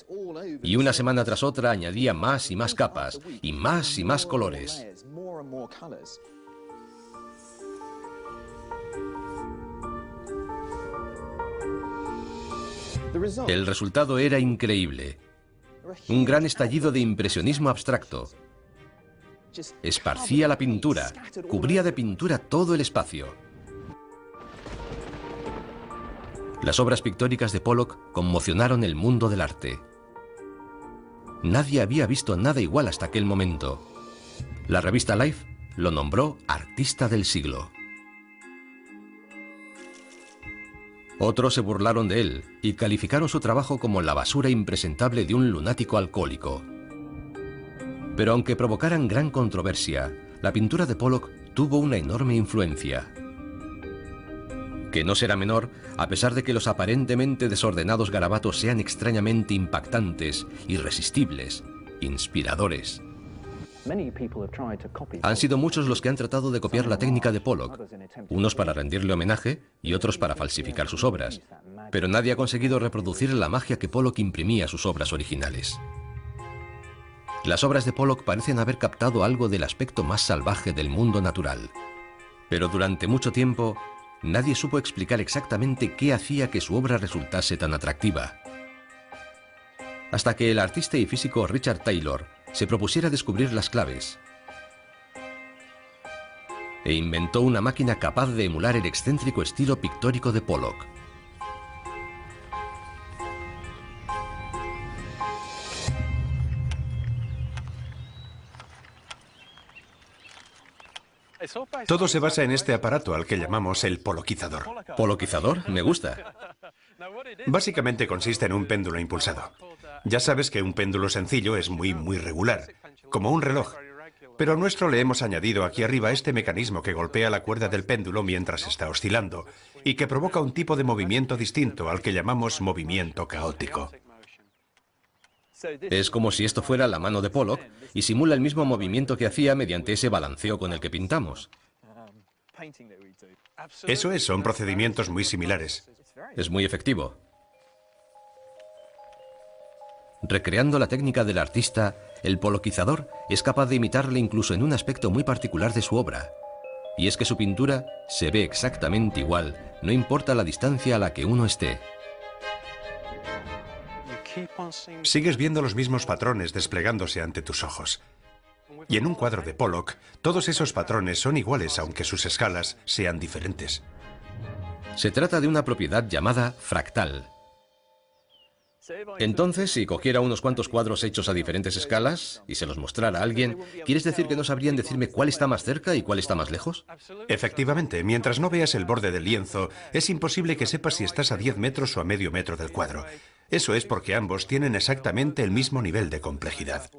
Y una semana tras otra añadía más y más capas, y más colores. El resultado era increíble. Un gran estallido de impresionismo abstracto. Esparcía la pintura, cubría de pintura todo el espacio. Las obras pictóricas de Pollock conmocionaron el mundo del arte. Nadie había visto nada igual hasta aquel momento. La revista Life lo nombró artista del siglo. Otros se burlaron de él y calificaron su trabajo como la basura impresentable de un lunático alcohólico. Pero aunque provocaran gran controversia, la pintura de Pollock tuvo una enorme influencia. Que no será menor, a pesar de que los aparentemente desordenados garabatos sean extrañamente impactantes, irresistibles, inspiradores. Han sido muchos los que han tratado de copiar la técnica de Pollock, unos para rendirle homenaje y otros para falsificar sus obras, pero nadie ha conseguido reproducir la magia que Pollock imprimía a sus obras originales. Las obras de Pollock parecen haber captado algo del aspecto más salvaje del mundo natural, pero durante mucho tiempo nadie supo explicar exactamente qué hacía que su obra resultase tan atractiva. Hasta que el artista y físico Richard Taylor se propusiera descubrir las claves e inventó una máquina capaz de emular el excéntrico estilo pictórico de Pollock. Todo se basa en este aparato al que llamamos el poloquizador. ¿Poloquizador? Me gusta. Básicamente consiste en un péndulo impulsado. Ya sabes que un péndulo sencillo es muy regular, como un reloj. Pero a nuestro le hemos añadido aquí arriba este mecanismo que golpea la cuerda del péndulo mientras está oscilando y que provoca un tipo de movimiento distinto al que llamamos movimiento caótico. Es como si esto fuera la mano de Pollock y simula el mismo movimiento que hacía mediante ese balanceo con el que pintamos. Eso es, son procedimientos muy similares. Es muy efectivo. Recreando la técnica del artista, el poloquizador es capaz de imitarle incluso en un aspecto muy particular de su obra. Y es que su pintura se ve exactamente igual, no importa la distancia a la que uno esté. Sigues viendo los mismos patrones desplegándose ante tus ojos. Y en un cuadro de Pollock, todos esos patrones son iguales aunque sus escalas sean diferentes. Se trata de una propiedad llamada fractal. Entonces, si cogiera unos cuantos cuadros hechos a diferentes escalas y se los mostrara a alguien, ¿quieres decir que no sabrían decirme cuál está más cerca y cuál está más lejos? Efectivamente, mientras no veas el borde del lienzo, es imposible que sepas si estás a 10 metros o a medio metro del cuadro. Eso es porque ambos tienen exactamente el mismo nivel de complejidad.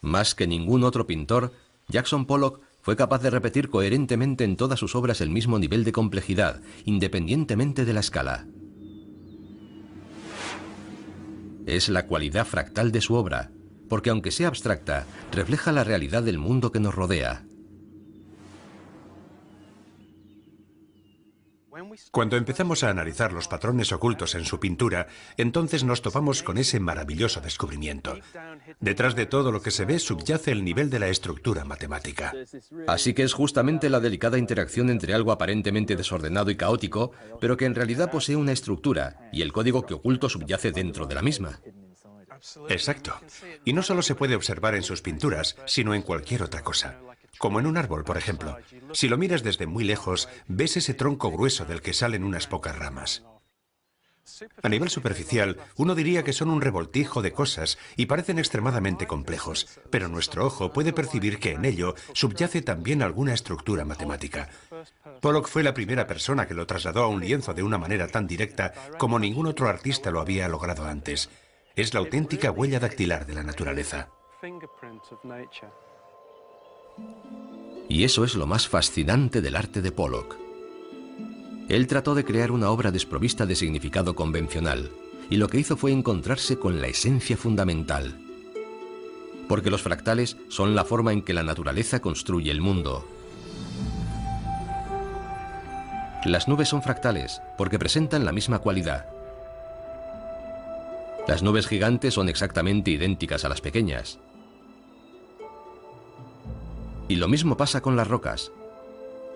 Más que ningún otro pintor, Jackson Pollock fue capaz de repetir coherentemente en todas sus obras el mismo nivel de complejidad, independientemente de la escala. Es la cualidad fractal de su obra, porque aunque sea abstracta, refleja la realidad del mundo que nos rodea. Cuando empezamos a analizar los patrones ocultos en su pintura, entonces nos topamos con ese maravilloso descubrimiento. Detrás de todo lo que se ve subyace el nivel de la estructura matemática. Así que es justamente la delicada interacción entre algo aparentemente desordenado y caótico, pero que en realidad posee una estructura, y el código que oculto subyace dentro de la misma. Exacto. Y no solo se puede observar en sus pinturas, sino en cualquier otra cosa. Como en un árbol, por ejemplo. Si lo miras desde muy lejos, ves ese tronco grueso del que salen unas pocas ramas. A nivel superficial, uno diría que son un revoltijo de cosas y parecen extremadamente complejos, pero nuestro ojo puede percibir que en ello subyace también alguna estructura matemática. Pollock fue la primera persona que lo trasladó a un lienzo de una manera tan directa como ningún otro artista lo había logrado antes. Es la auténtica huella dactilar de la naturaleza. Y eso es lo más fascinante del arte de Pollock. Él trató de crear una obra desprovista de significado convencional, y lo que hizo fue encontrarse con la esencia fundamental. Porque los fractales son la forma en que la naturaleza construye el mundo. Las nubes son fractales porque presentan la misma cualidad. Las nubes gigantes son exactamente idénticas a las pequeñas. Y lo mismo pasa con las rocas.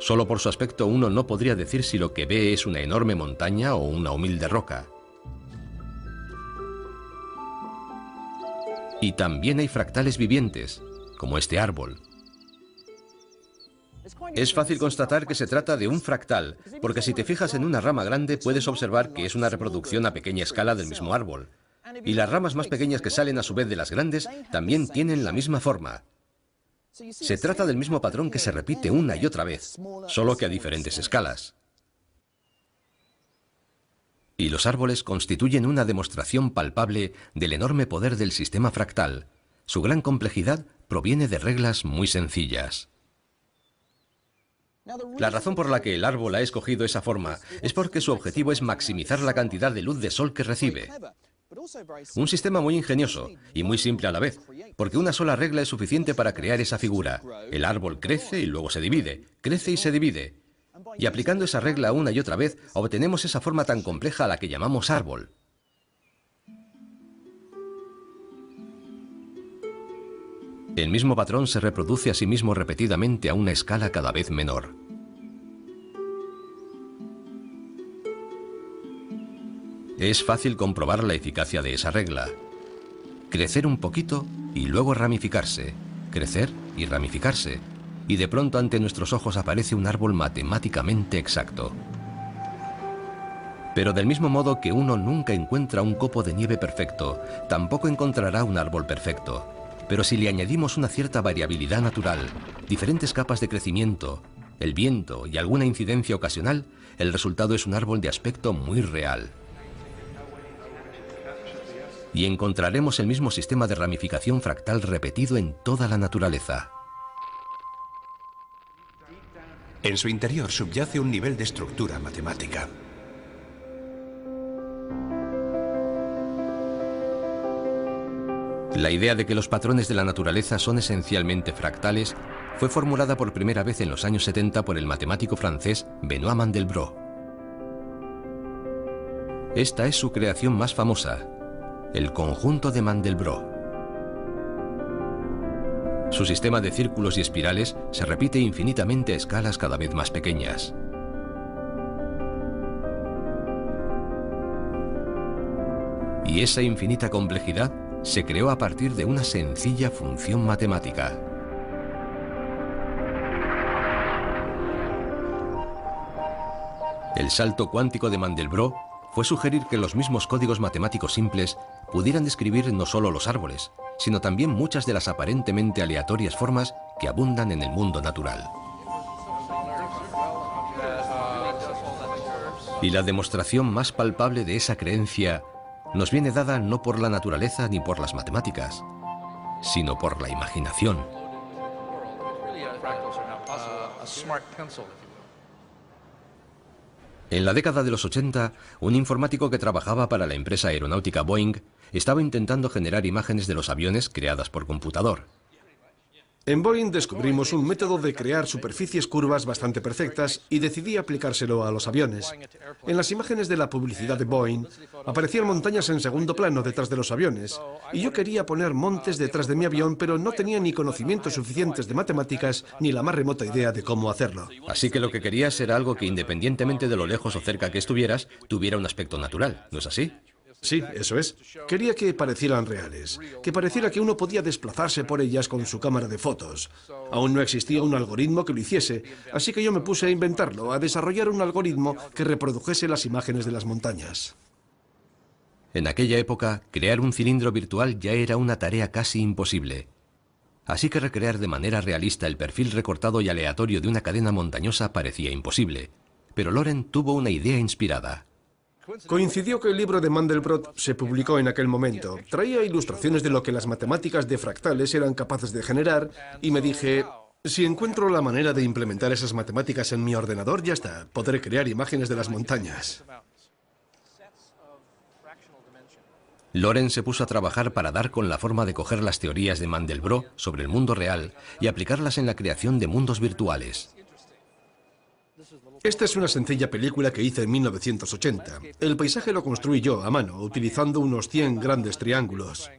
Solo por su aspecto uno no podría decir si lo que ve es una enorme montaña o una humilde roca. Y también hay fractales vivientes, como este árbol. Es fácil constatar que se trata de un fractal, porque si te fijas en una rama grande puedes observar que es una reproducción a pequeña escala del mismo árbol. Y las ramas más pequeñas que salen a su vez de las grandes también tienen la misma forma. Se trata del mismo patrón que se repite una y otra vez, solo que a diferentes escalas. Y los árboles constituyen una demostración palpable del enorme poder del sistema fractal. Su gran complejidad proviene de reglas muy sencillas. La razón por la que el árbol ha escogido esa forma es porque su objetivo es maximizar la cantidad de luz de sol que recibe. Un sistema muy ingenioso y muy simple a la vez, porque una sola regla es suficiente para crear esa figura. El árbol crece y luego se divide, crece y se divide. Y aplicando esa regla una y otra vez, obtenemos esa forma tan compleja a la que llamamos árbol. El mismo patrón se reproduce a sí mismo repetidamente a una escala cada vez menor. Es fácil comprobar la eficacia de esa regla. Crecer un poquito y luego ramificarse. Crecer y ramificarse. Y de pronto ante nuestros ojos aparece un árbol matemáticamente exacto. Pero del mismo modo que uno nunca encuentra un copo de nieve perfecto, tampoco encontrará un árbol perfecto. Pero si le añadimos una cierta variabilidad natural, diferentes capas de crecimiento, el viento y alguna incidencia ocasional, el resultado es un árbol de aspecto muy real. Y encontraremos el mismo sistema de ramificación fractal repetido en toda la naturaleza. En su interior subyace un nivel de estructura matemática. La idea de que los patrones de la naturaleza son esencialmente fractales fue formulada por primera vez en los años 70 por el matemático francés Benoît Mandelbrot. Esta es su creación más famosa, el conjunto de Mandelbrot. Su sistema de círculos y espirales se repite infinitamente a escalas cada vez más pequeñas. Y esa infinita complejidad se creó a partir de una sencilla función matemática. El salto cuántico de Mandelbrot fue sugerir que los mismos códigos matemáticos simples pudieran describir no solo los árboles, sino también muchas de las aparentemente aleatorias formas que abundan en el mundo natural. Y la demostración más palpable de esa creencia nos viene dada no por la naturaleza ni por las matemáticas, sino por la imaginación. En la década de los 80, un informático que trabajaba para la empresa aeronáutica Boeing estaba intentando generar imágenes de los aviones creadas por computador. En Boeing descubrimos un método de crear superficies curvas bastante perfectas y decidí aplicárselo a los aviones. En las imágenes de la publicidad de Boeing aparecían montañas en segundo plano detrás de los aviones y yo quería poner montes detrás de mi avión, pero no tenía ni conocimientos suficientes de matemáticas ni la más remota idea de cómo hacerlo. Así que lo que querías era algo que, independientemente de lo lejos o cerca que estuvieras, tuviera un aspecto natural, ¿no es así? Sí, eso es. Quería que parecieran reales, que pareciera que uno podía desplazarse por ellas con su cámara de fotos. Aún no existía un algoritmo que lo hiciese, así que yo me puse a inventarlo, a desarrollar un algoritmo que reprodujese las imágenes de las montañas. En aquella época, crear un cilindro virtual ya era una tarea casi imposible. Así que recrear de manera realista el perfil recortado y aleatorio de una cadena montañosa parecía imposible. Pero Loren tuvo una idea inspirada. Coincidió que el libro de Mandelbrot se publicó en aquel momento. Traía ilustraciones de lo que las matemáticas de fractales eran capaces de generar y me dije, si encuentro la manera de implementar esas matemáticas en mi ordenador, ya está, podré crear imágenes de las montañas. Loren se puso a trabajar para dar con la forma de coger las teorías de Mandelbrot sobre el mundo real y aplicarlas en la creación de mundos virtuales. Esta es una sencilla película que hice en 1980. El paisaje lo construí yo, a mano, utilizando unos 100 grandes triángulos.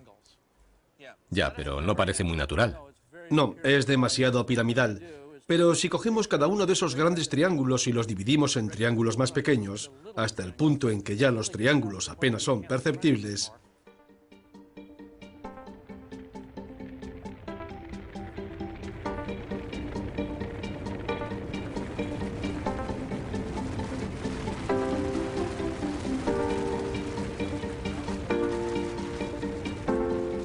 Ya, pero no parece muy natural. No, es demasiado piramidal. Pero si cogemos cada uno de esos grandes triángulos y los dividimos en triángulos más pequeños, hasta el punto en que ya los triángulos apenas son perceptibles,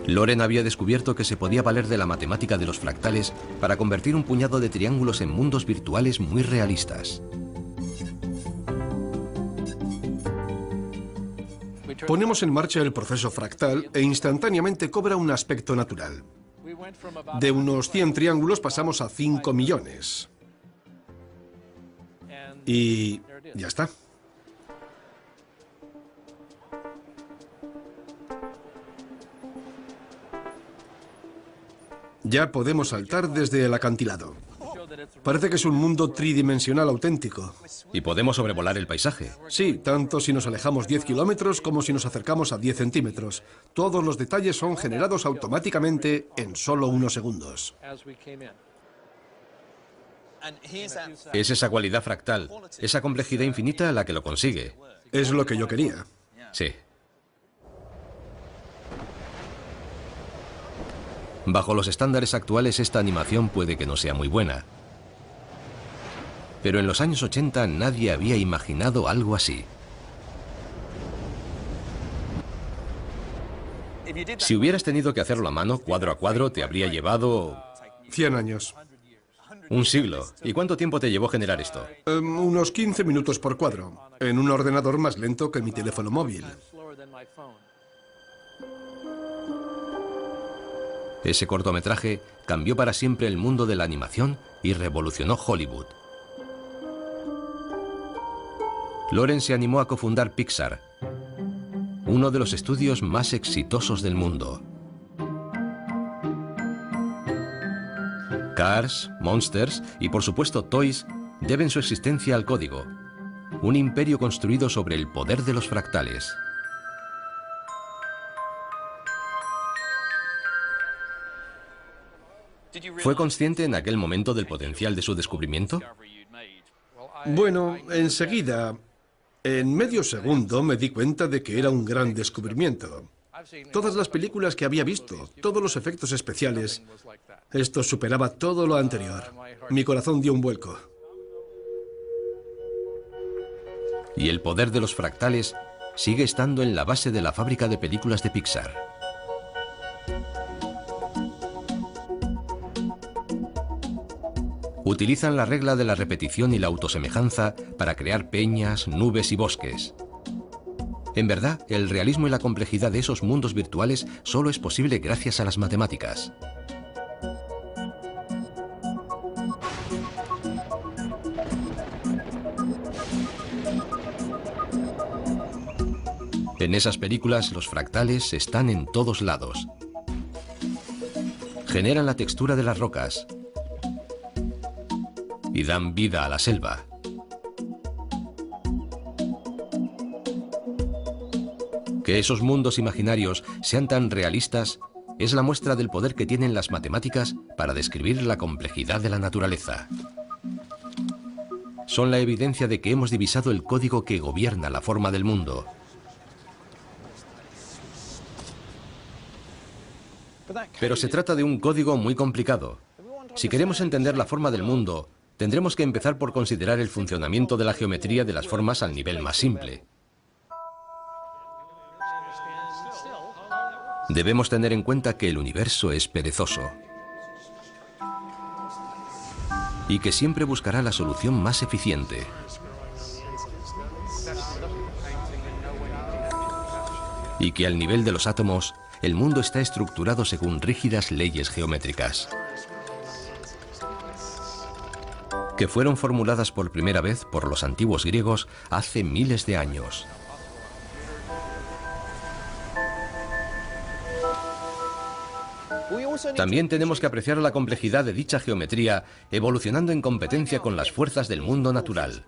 Loren había descubierto que se podía valer de la matemática de los fractales para convertir un puñado de triángulos en mundos virtuales muy realistas. ponemos en marcha el proceso fractal e instantáneamente cobra un aspecto natural. De unos 100 triángulos pasamos a 5 millones. Y ya está. Ya podemos saltar desde el acantilado. Parece que es un mundo tridimensional auténtico. Y podemos sobrevolar el paisaje. Sí, tanto si nos alejamos 10 kilómetros como si nos acercamos a 10 centímetros. Todos los detalles son generados automáticamente en solo unos segundos. Es esa cualidad fractal, esa complejidad infinita la que lo consigue. Es lo que yo quería. Sí. Bajo los estándares actuales, esta animación puede que no sea muy buena. Pero en los años 80 nadie había imaginado algo así. Si hubieras tenido que hacerlo a mano, cuadro a cuadro, te habría llevado 100 años. un siglo. ¿Y cuánto tiempo te llevó generar esto? Unos 15 minutos por cuadro, en un ordenador más lento que mi teléfono móvil. Ese cortometraje cambió para siempre el mundo de la animación y revolucionó Hollywood. Loren se animó a cofundar Pixar, uno de los estudios más exitosos del mundo. Cars, Monsters y por supuesto Toys deben su existencia al código, un imperio construido sobre el poder de los fractales. ¿Fue consciente en aquel momento del potencial de su descubrimiento? Bueno, enseguida, en medio segundo, me di cuenta de que era un gran descubrimiento. Todas las películas que había visto, todos los efectos especiales, esto superaba todo lo anterior. Mi corazón dio un vuelco. Y el poder de los fractales sigue estando en la base de la fábrica de películas de Pixar. Utilizan la regla de la repetición y la autosemejanza para crear peñas, nubes y bosques. En verdad, el realismo y la complejidad de esos mundos virtuales solo es posible gracias a las matemáticas. En esas películas, los fractales están en todos lados. Generan la textura de las rocas y dan vida a la selva. Que esos mundos imaginarios sean tan realistas es la muestra del poder que tienen las matemáticas para describir la complejidad de la naturaleza. Son la evidencia de que hemos divisado el código que gobierna la forma del mundo. Pero se trata de un código muy complicado. Si queremos entender la forma del mundo, tendremos que empezar por considerar el funcionamiento de la geometría de las formas al nivel más simple. Debemos tener en cuenta que el universo es perezoso y que siempre buscará la solución más eficiente. Y que al nivel de los átomos, el mundo está estructurado según rígidas leyes geométricas, que fueron formuladas por primera vez por los antiguos griegos hace miles de años. También tenemos que apreciar la complejidad de dicha geometría evolucionando en competencia con las fuerzas del mundo natural.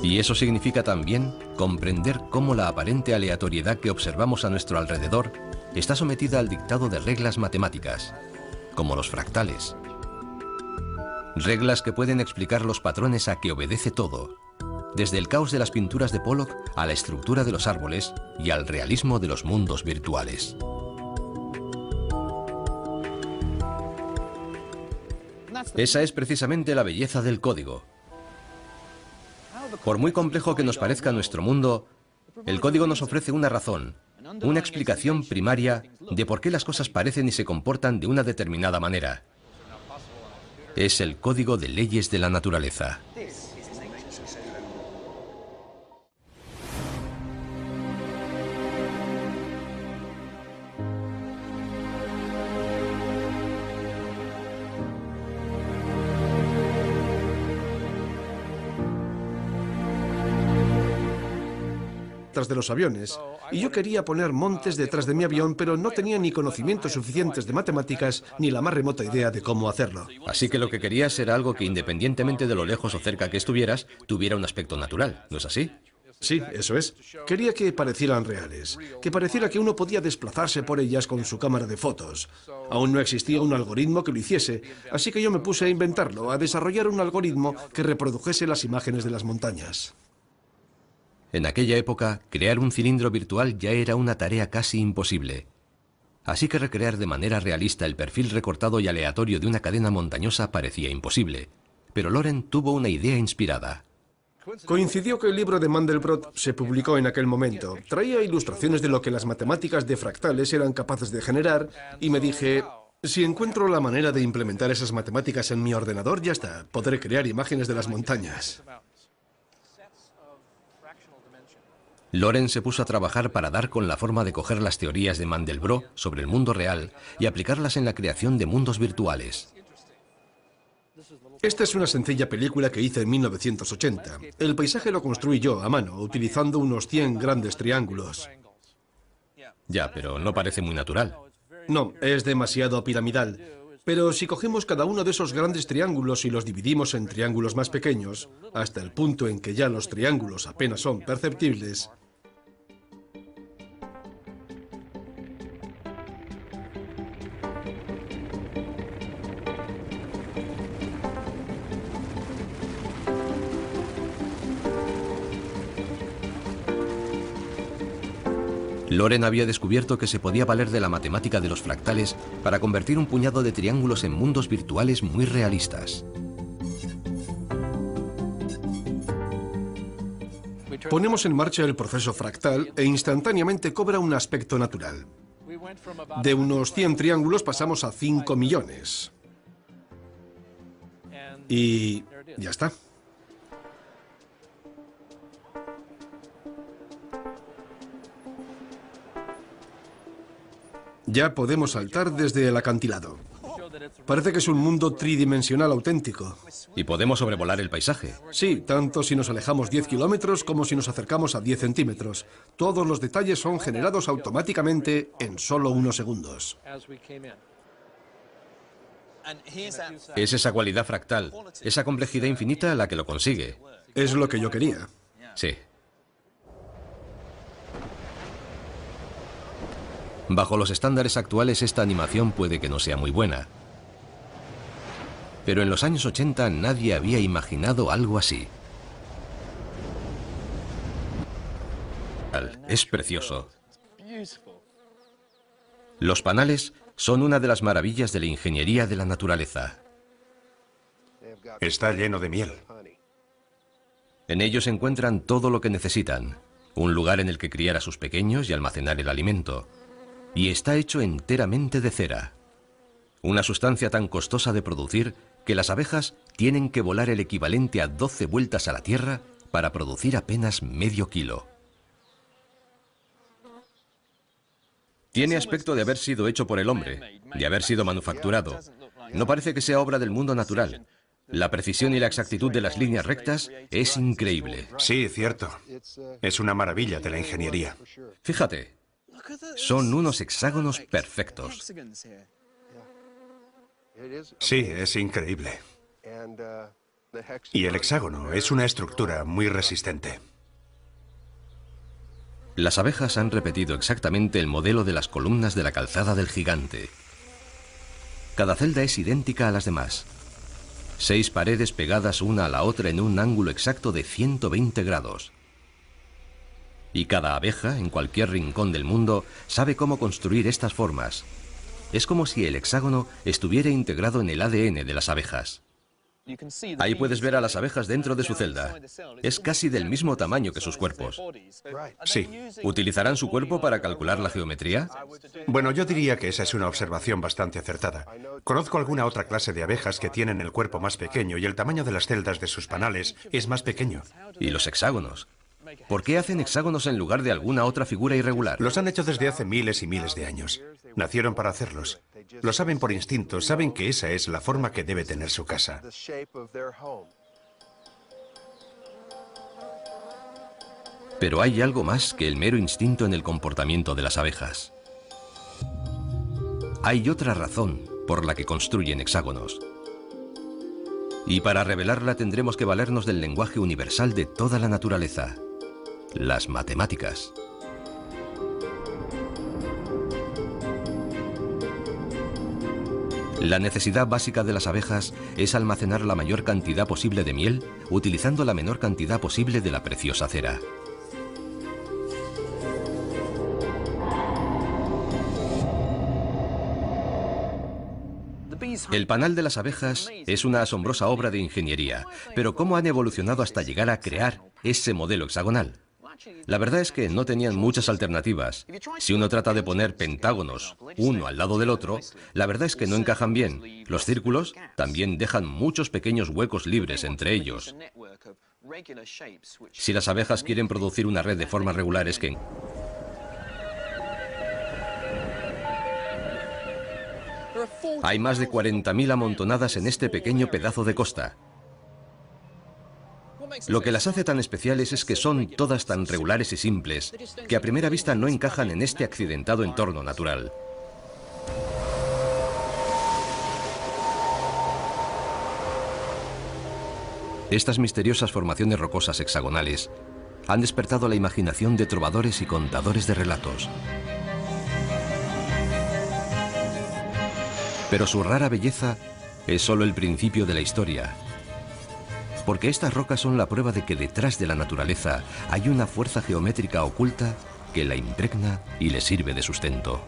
Y eso significa también comprender cómo la aparente aleatoriedad que observamos a nuestro alrededor está sometida al dictado de reglas matemáticas, como los fractales. Reglas que pueden explicar los patrones a que obedece todo, desde el caos de las pinturas de Pollock a la estructura de los árboles y al realismo de los mundos virtuales. Esa es precisamente la belleza del código. Por muy complejo que nos parezca nuestro mundo, el código nos ofrece una razón, una explicación primaria de por qué las cosas parecen y se comportan de una determinada manera. Es el código de leyes de la naturaleza. Detrás de los aviones, y yo quería poner montes detrás de mi avión, pero no tenía ni conocimientos suficientes de matemáticas ni la más remota idea de cómo hacerlo. Así que lo que querías era algo que, independientemente de lo lejos o cerca que estuvieras, tuviera un aspecto natural, ¿no es así? Sí, eso es. Quería que parecieran reales, que pareciera que uno podía desplazarse por ellas con su cámara de fotos. Aún no existía un algoritmo que lo hiciese, así que yo me puse a inventarlo, a desarrollar un algoritmo que reprodujese las imágenes de las montañas. En aquella época, crear un cilindro virtual ya era una tarea casi imposible. Así que recrear de manera realista el perfil recortado y aleatorio de una cadena montañosa parecía imposible. Pero Loren tuvo una idea inspirada. Coincidió que el libro de Mandelbrot se publicó en aquel momento. Traía ilustraciones de lo que las matemáticas de fractales eran capaces de generar y me dije, si encuentro la manera de implementar esas matemáticas en mi ordenador, ya está, podré crear imágenes de las montañas. Loren se puso a trabajar para dar con la forma de coger las teorías de Mandelbrot sobre el mundo real y aplicarlas en la creación de mundos virtuales. Esta es una sencilla película que hice en 1980. El paisaje lo construí yo a mano, utilizando unos 100 grandes triángulos. Ya, pero no parece muy natural. No, es demasiado piramidal. Pero si cogemos cada uno de esos grandes triángulos y los dividimos en triángulos más pequeños, hasta el punto en que ya los triángulos apenas son perceptibles, Loren había descubierto que se podía valer de la matemática de los fractales para convertir un puñado de triángulos en mundos virtuales muy realistas. ponemos en marcha el proceso fractal e instantáneamente cobra un aspecto natural. De unos 100 triángulos pasamos a 5 millones. Y ya está. Ya podemos saltar desde el acantilado. Parece que es un mundo tridimensional auténtico. Y podemos sobrevolar el paisaje. Sí, tanto si nos alejamos 10 kilómetros como si nos acercamos a 10 centímetros. Todos los detalles son generados automáticamente en solo unos segundos. Es esa cualidad fractal, esa complejidad infinita la que lo consigue. Es lo que yo quería. Sí. Bajo los estándares actuales, esta animación puede que no sea muy buena. Pero en los años 80 nadie había imaginado algo así. Es precioso. Los panales son una de las maravillas de la ingeniería de la naturaleza. Está lleno de miel. En ellos encuentran todo lo que necesitan. un lugar en el que criar a sus pequeños y almacenar el alimento. Y está hecho enteramente de cera, una sustancia tan costosa de producir que las abejas tienen que volar el equivalente a 12 vueltas a la Tierra para producir apenas medio kilo. Tiene aspecto de haber sido hecho por el hombre, de haber sido manufacturado. No parece que sea obra del mundo natural. La precisión y la exactitud de las líneas rectas es increíble. Sí, cierto. Es una maravilla de la ingeniería. Fíjate, son unos hexágonos perfectos. Sí, es increíble. Y el hexágono es una estructura muy resistente. Las abejas han repetido exactamente el modelo de las columnas de la calzada del gigante. Cada celda es idéntica a las demás. 6 paredes pegadas una a la otra en un ángulo exacto de 120 grados. Y cada abeja, en cualquier rincón del mundo, sabe cómo construir estas formas. Es como si el hexágono estuviera integrado en el ADN de las abejas. Ahí puedes ver a las abejas dentro de su celda. Es casi del mismo tamaño que sus cuerpos. Sí. ¿Utilizarán su cuerpo para calcular la geometría? Bueno, yo diría que esa es una observación bastante acertada. Conozco alguna otra clase de abejas que tienen el cuerpo más pequeño y el tamaño de las celdas de sus panales es más pequeño. ¿Y los hexágonos? ¿Por qué hacen hexágonos en lugar de alguna otra figura irregular? Los han hecho desde hace miles y miles de años. Nacieron para hacerlos. Lo saben por instinto, saben que esa es la forma que debe tener su casa. Pero hay algo más que el mero instinto en el comportamiento de las abejas. Hay otra razón por la que construyen hexágonos. Y para revelarla tendremos que valernos del lenguaje universal de toda la naturaleza: las matemáticas. La necesidad básica de las abejas es almacenar la mayor cantidad posible de miel utilizando la menor cantidad posible de la preciosa cera. El panal de las abejas es una asombrosa obra de ingeniería, pero ¿cómo han evolucionado hasta llegar a crear ese modelo hexagonal? La verdad es que no tenían muchas alternativas. Si uno trata de poner pentágonos uno al lado del otro, la verdad es que no encajan bien. Los círculos también dejan muchos pequeños huecos libres entre ellos. Si las abejas quieren producir una red de formas regulares que... Hay más de 40.000 amontonadas en este pequeño pedazo de costa. Lo que las hace tan especiales es que son todas tan regulares y simples que a primera vista no encajan en este accidentado entorno natural. Estas misteriosas formaciones rocosas hexagonales han despertado la imaginación de trovadores y contadores de relatos. Pero su rara belleza es solo el principio de la historia, porque estas rocas son la prueba de que detrás de la naturaleza hay una fuerza geométrica oculta que la impregna y le sirve de sustento.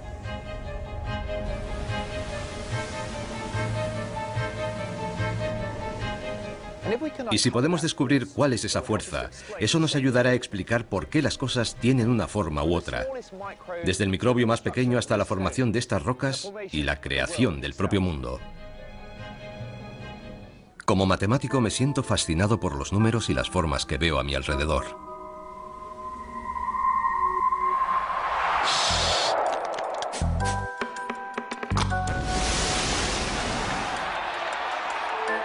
Y si podemos descubrir cuál es esa fuerza, eso nos ayudará a explicar por qué las cosas tienen una forma u otra, desde el microbio más pequeño hasta la formación de estas rocas y la creación del propio mundo. Como matemático me siento fascinado por los números y las formas que veo a mi alrededor.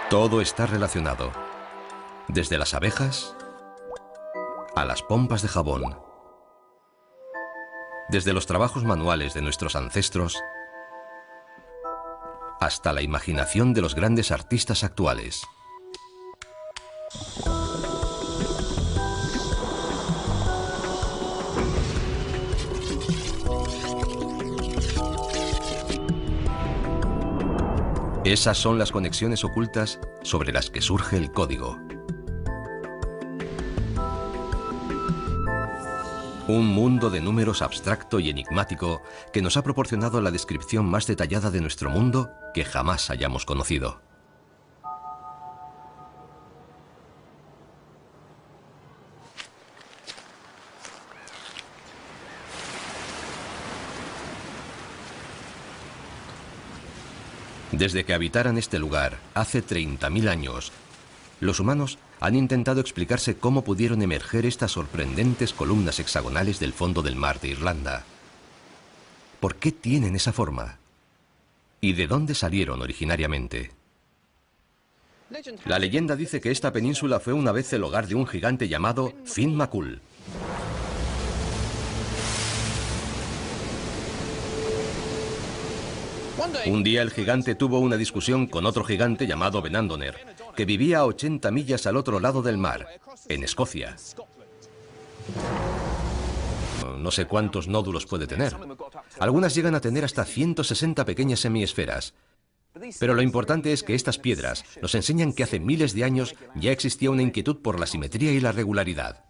Todo está relacionado, desde las abejas a las pompas de jabón, desde los trabajos manuales de nuestros ancestros hasta la imaginación de los grandes artistas actuales. Esas son las conexiones ocultas sobre las que surge el código. Un mundo de números abstracto y enigmático que nos ha proporcionado la descripción más detallada de nuestro mundo que jamás hayamos conocido. Desde que habitaran este lugar, hace 30.000 años, los humanos han intentado explicarse cómo pudieron emerger estas sorprendentes columnas hexagonales del fondo del mar de Irlanda. ¿Por qué tienen esa forma? ¿Y de dónde salieron originariamente? La leyenda dice que esta península fue una vez el hogar de un gigante llamado Finn McCool. Un día el gigante tuvo una discusión con otro gigante llamado Benandoner, que vivía a 80 millas al otro lado del mar, en Escocia. No sé cuántos nódulos puede tener. Algunas llegan a tener hasta 160 pequeñas semiesferas. Pero lo importante es que estas piedras nos enseñan que hace miles de años ya existía una inquietud por la simetría y la regularidad.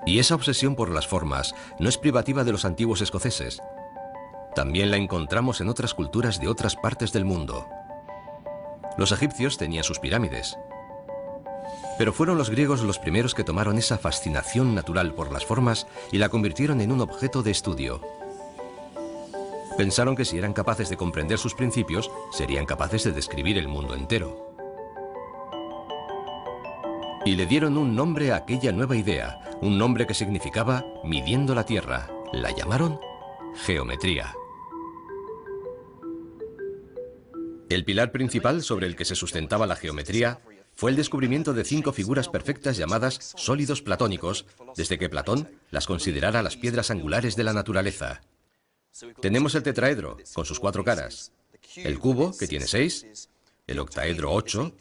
Y esa obsesión por las formas no es privativa de los antiguos escoceses. También la encontramos en otras culturas de otras partes del mundo. Los egipcios tenían sus pirámides. Pero fueron los griegos los primeros que tomaron esa fascinación natural por las formas y la convirtieron en un objeto de estudio. Pensaron que si eran capaces de comprender sus principios, serían capaces de describir el mundo entero. Y le dieron un nombre a aquella nueva idea, un nombre que significaba midiendo la tierra. La llamaron geometría. El pilar principal sobre el que se sustentaba la geometría fue el descubrimiento de 5 figuras perfectas llamadas sólidos platónicos, desde que Platón las considerara las piedras angulares de la naturaleza. Tenemos el tetraedro, con sus 4 caras, el cubo, que tiene 6, el octaedro 8,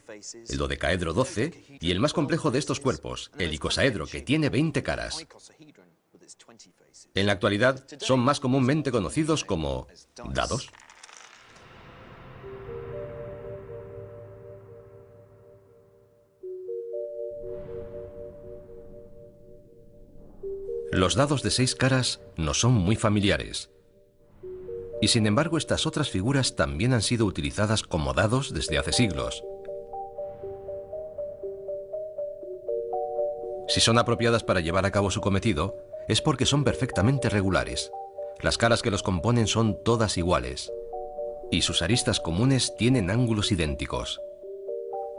el dodecaedro 12, y el más complejo de estos cuerpos, el icosaedro, que tiene 20 caras. En la actualidad son más comúnmente conocidos como dados. Los dados de 6 caras no son muy familiares. Y sin embargo, estas otras figuras también han sido utilizadas como dados desde hace siglos. Si son apropiadas para llevar a cabo su cometido, es porque son perfectamente regulares. Las caras que los componen son todas iguales. Y sus aristas comunes tienen ángulos idénticos.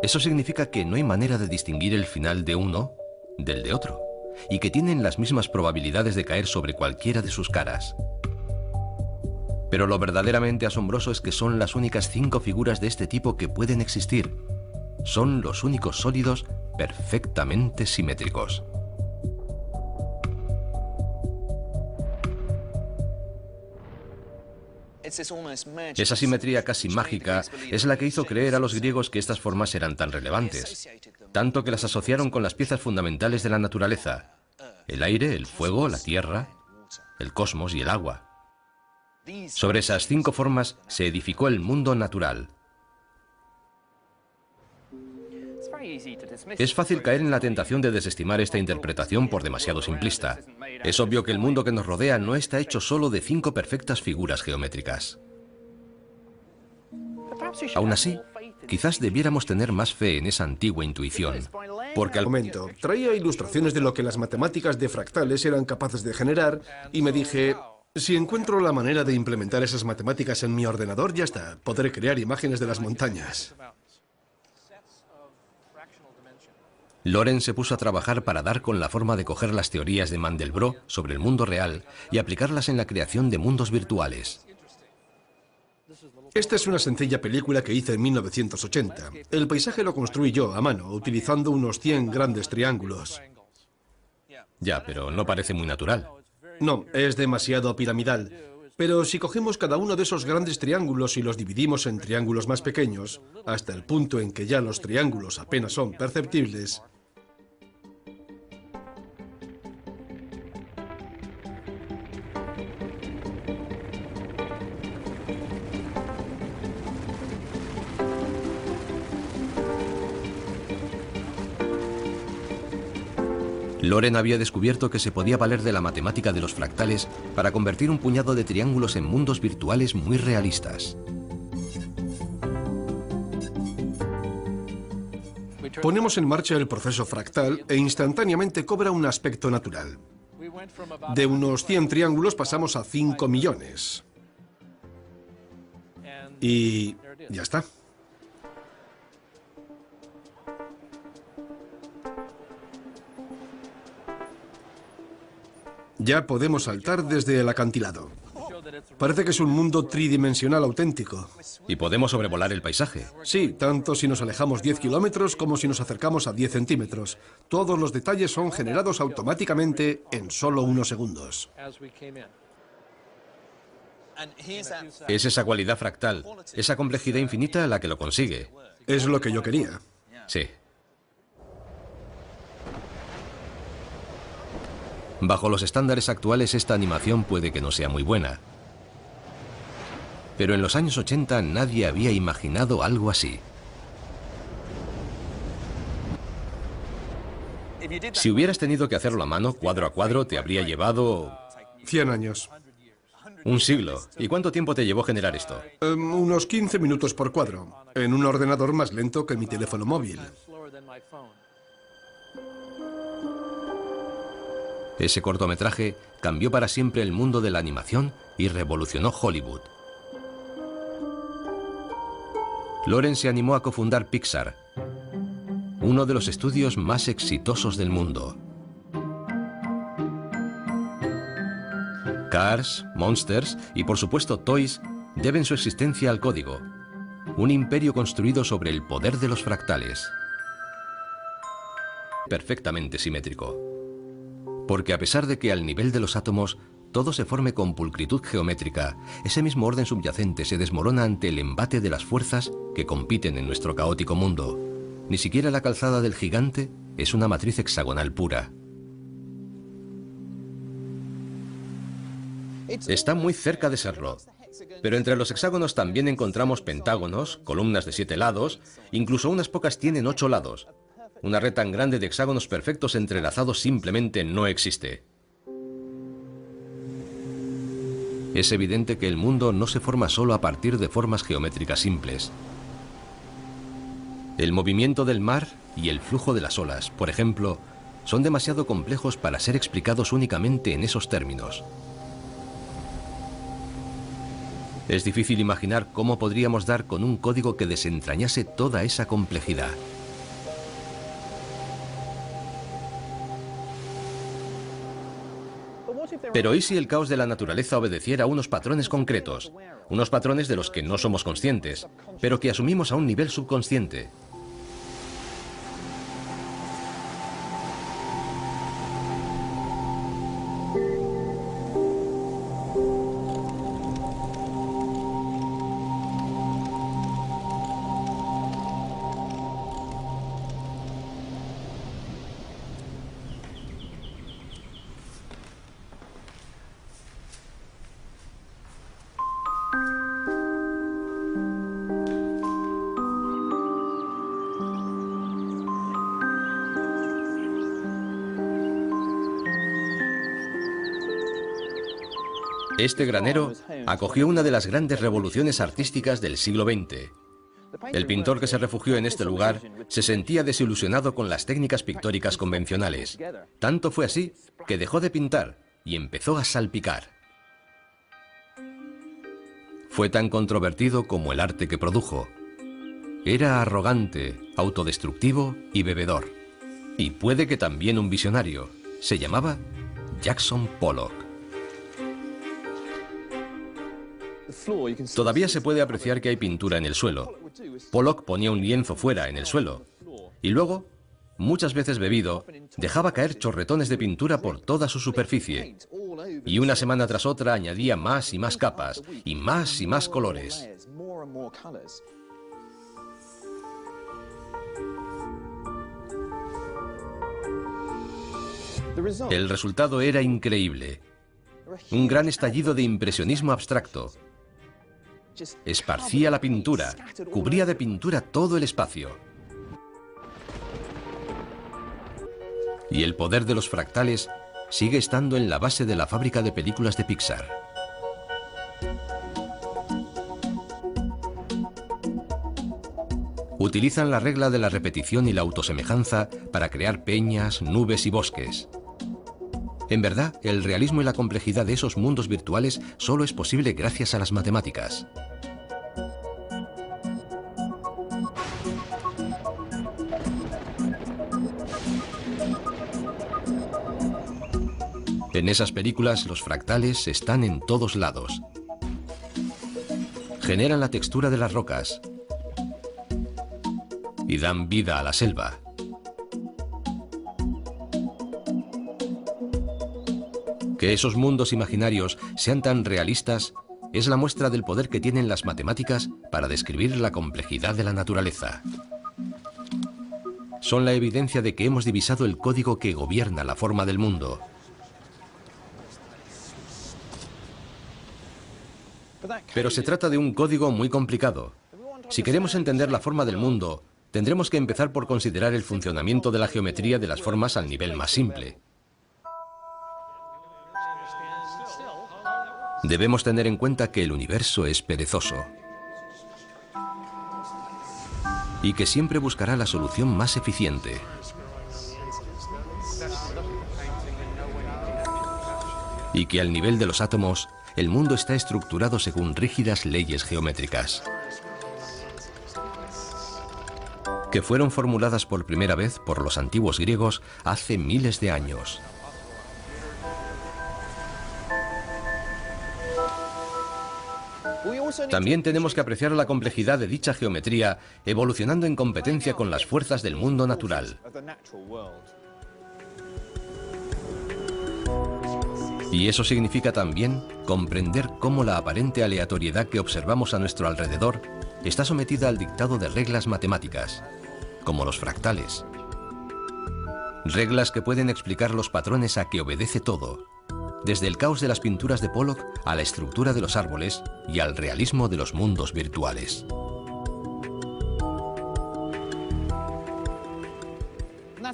Eso significa que no hay manera de distinguir el final de uno del de otro, y que tienen las mismas probabilidades de caer sobre cualquiera de sus caras. Pero lo verdaderamente asombroso es que son las únicas 5 figuras de este tipo que pueden existir. Son los únicos sólidos perfectamente simétricos. Esa simetría casi mágica es la que hizo creer a los griegos que estas formas eran tan relevantes, tanto que las asociaron con las piezas fundamentales de la naturaleza: el aire, el fuego, la tierra, el cosmos y el agua. Sobre esas 5 formas se edificó el mundo natural. Es fácil caer en la tentación de desestimar esta interpretación por demasiado simplista. Es obvio que el mundo que nos rodea no está hecho solo de 5 perfectas figuras geométricas. Aún así, quizás debiéramos tener más fe en esa antigua intuición, porque al momento traía ilustraciones de lo que las matemáticas de fractales eran capaces de generar y me dije: si encuentro la manera de implementar esas matemáticas en mi ordenador, ya está, podré crear imágenes de las montañas. Loren se puso a trabajar para dar con la forma de coger las teorías de Mandelbrot sobre el mundo real y aplicarlas en la creación de mundos virtuales. Esta es una sencilla película que hice en 1980. El paisaje lo construí yo a mano, utilizando unos 100 grandes triángulos. Ya, pero no parece muy natural. No, es demasiado piramidal. Pero si cogemos cada uno de esos grandes triángulos y los dividimos en triángulos más pequeños, hasta el punto en que ya los triángulos apenas son perceptibles, Loren había descubierto que se podía valer de la matemática de los fractales para convertir un puñado de triángulos en mundos virtuales muy realistas. ponemos en marcha el proceso fractal e instantáneamente cobra un aspecto natural. De unos 100 triángulos pasamos a 5 millones. Y ya está. Ya podemos saltar desde el acantilado. Parece que es un mundo tridimensional auténtico. Y podemos sobrevolar el paisaje. Sí, tanto si nos alejamos 10 kilómetros como si nos acercamos a 10 centímetros. Todos los detalles son generados automáticamente en solo unos segundos. Es esa cualidad fractal, esa complejidad infinita la que lo consigue. Es lo que yo quería. Sí. Bajo los estándares actuales, esta animación puede que no sea muy buena. Pero en los años 80 nadie había imaginado algo así. Si hubieras tenido que hacerlo a mano, cuadro a cuadro, te habría llevado 100 años. un siglo. ¿Y cuánto tiempo te llevó generar esto? Unos 15 minutos por cuadro, en un ordenador más lento que mi teléfono móvil. Ese cortometraje cambió para siempre el mundo de la animación y revolucionó Hollywood. Lawrence se animó a cofundar Pixar, uno de los estudios más exitosos del mundo. Cars, Monsters y por supuesto Toys deben su existencia al código, un imperio construido sobre el poder de los fractales. Perfectamente simétrico. Porque a pesar de que al nivel de los átomos todo se forme con pulcritud geométrica, ese mismo orden subyacente se desmorona ante el embate de las fuerzas que compiten en nuestro caótico mundo. Ni siquiera la calzada del gigante es una matriz hexagonal pura. Está muy cerca de serlo. Pero entre los hexágonos también encontramos pentágonos, columnas de 7 lados, incluso unas pocas tienen 8 lados. Una red tan grande de hexágonos perfectos entrelazados simplemente no existe. Es evidente que el mundo no se forma solo a partir de formas geométricas simples. El movimiento del mar y el flujo de las olas, por ejemplo, son demasiado complejos para ser explicados únicamente en esos términos. Es difícil imaginar cómo podríamos dar con un código que desentrañase toda esa complejidad. Pero ¿y si el caos de la naturaleza obedeciera a unos patrones concretos? Unos patrones de los que no somos conscientes, pero que asumimos a un nivel subconsciente. Este granero acogió una de las grandes revoluciones artísticas del siglo XX. El pintor que se refugió en este lugar se sentía desilusionado con las técnicas pictóricas convencionales. Tanto fue así que dejó de pintar y empezó a salpicar. Fue tan controvertido como el arte que produjo. Era arrogante, autodestructivo y bebedor. Y puede que también un visionario. Se llamaba Jackson Pollock. Todavía se puede apreciar que hay pintura en el suelo. Pollock ponía un lienzo fuera, en el suelo. Y luego, muchas veces bebido, dejaba caer chorretones de pintura por toda su superficie. Y una semana tras otra añadía más y más capas, y más colores. El resultado era increíble. Un gran estallido de impresionismo abstracto. Esparcía la pintura, cubría de pintura todo el espacio. Y el poder de los fractales sigue estando en la base de la fábrica de películas de Pixar. Utilizan la regla de la repetición y la autosemejanza para crear peñas, nubes y bosques. En verdad, el realismo y la complejidad de esos mundos virtuales solo es posible gracias a las matemáticas. En esas películas, los fractales están en todos lados. Generan la textura de las rocas y dan vida a la selva. Que esos mundos imaginarios sean tan realistas es la muestra del poder que tienen las matemáticas para describir la complejidad de la naturaleza. Son la evidencia de que hemos divisado el código que gobierna la forma del mundo. Pero se trata de un código muy complicado. Si queremos entender la forma del mundo, tendremos que empezar por considerar el funcionamiento de la geometría de las formas al nivel más simple. Debemos tener en cuenta que el universo es perezoso y que siempre buscará la solución más eficiente. Y que al nivel de los átomos, el mundo está estructurado según rígidas leyes geométricas, que fueron formuladas por primera vez por los antiguos griegos hace miles de años. También tenemos que apreciar la complejidad de dicha geometría evolucionando en competencia con las fuerzas del mundo natural. Y eso significa también comprender cómo la aparente aleatoriedad que observamos a nuestro alrededor está sometida al dictado de reglas matemáticas, como los fractales. Reglas que pueden explicar los patrones a que obedece todo, desde el caos de las pinturas de Pollock a la estructura de los árboles y al realismo de los mundos virtuales.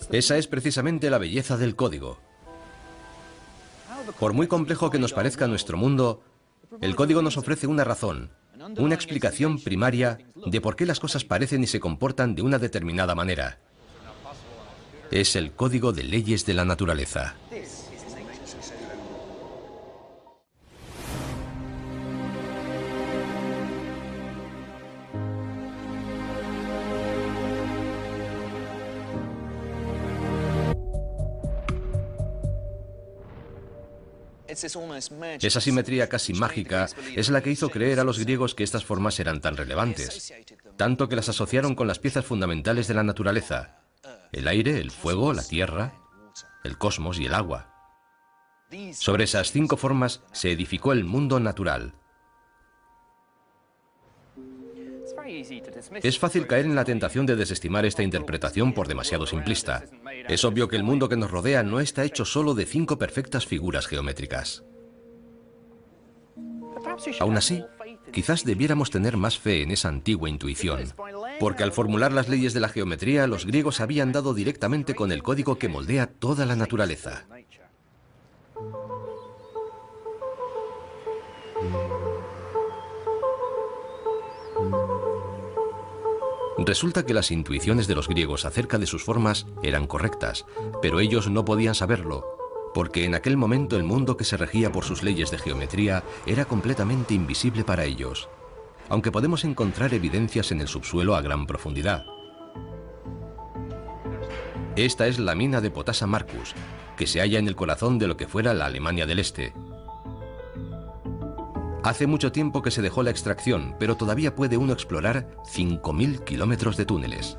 Esa es precisamente la belleza del código. Por muy complejo que nos parezca nuestro mundo, el código nos ofrece una razón, una explicación primaria de por qué las cosas parecen y se comportan de una determinada manera. Es el código de leyes de la naturaleza. Esa simetría casi mágica es la que hizo creer a los griegos que estas formas eran tan relevantes, tanto que las asociaron con las piezas fundamentales de la naturaleza: el aire, el fuego, la tierra, el cosmos y el agua. Sobre esas 5 formas se edificó el mundo natural. Es fácil caer en la tentación de desestimar esta interpretación por demasiado simplista. Es obvio que el mundo que nos rodea no está hecho solo de 5 perfectas figuras geométricas. Aún así, quizás debiéramos tener más fe en esa antigua intuición, porque al formular las leyes de la geometría, los griegos habían dado directamente con el código que moldea toda la naturaleza. Resulta que las intuiciones de los griegos acerca de sus formas eran correctas, pero ellos no podían saberlo, porque en aquel momento el mundo que se regía por sus leyes de geometría era completamente invisible para ellos, aunque podemos encontrar evidencias en el subsuelo a gran profundidad. Esta es la mina de Potasa Marcus, que se halla en el corazón de lo que fuera la Alemania del Este. Hace mucho tiempo que se dejó la extracción, pero todavía puede uno explorar 5.000 kilómetros de túneles.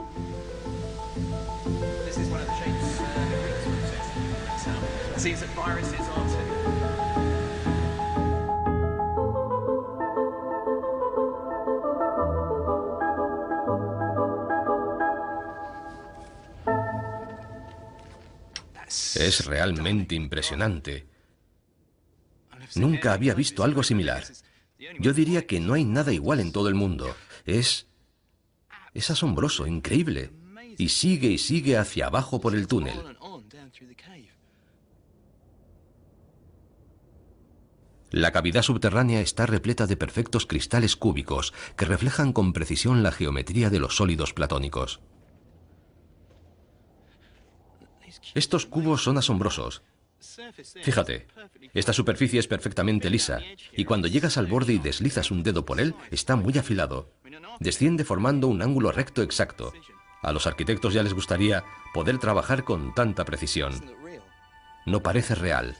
Es realmente impresionante. Nunca había visto algo similar. Yo diría que no hay nada igual en todo el mundo. Es asombroso, increíble. Y sigue hacia abajo por el túnel. La cavidad subterránea está repleta de perfectos cristales cúbicos que reflejan con precisión la geometría de los sólidos platónicos. Estos cubos son asombrosos. Fíjate, esta superficie es perfectamente lisa, y cuando llegas al borde y deslizas un dedo por él, está muy afilado. Desciende formando un ángulo recto exacto. A los arquitectos ya les gustaría poder trabajar con tanta precisión. No parece real.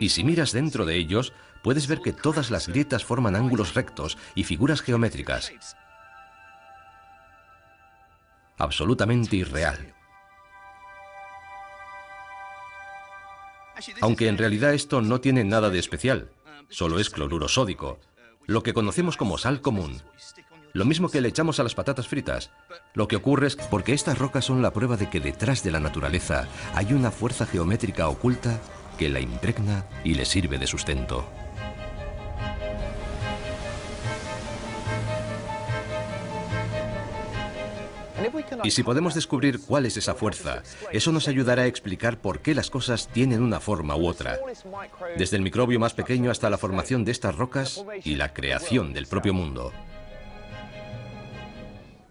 Y si miras dentro de ellos, puedes ver que todas las grietas forman ángulos rectos y figuras geométricas. Absolutamente irreal. Aunque en realidad esto no tiene nada de especial, solo es cloruro sódico, lo que conocemos como sal común. Lo mismo que le echamos a las patatas fritas. Lo que ocurre es porque estas rocas son la prueba de que detrás de la naturaleza hay una fuerza geométrica oculta que la impregna y le sirve de sustento. Y si podemos descubrir cuál es esa fuerza, eso nos ayudará a explicar por qué las cosas tienen una forma u otra. Desde el microbio más pequeño hasta la formación de estas rocas y la creación del propio mundo.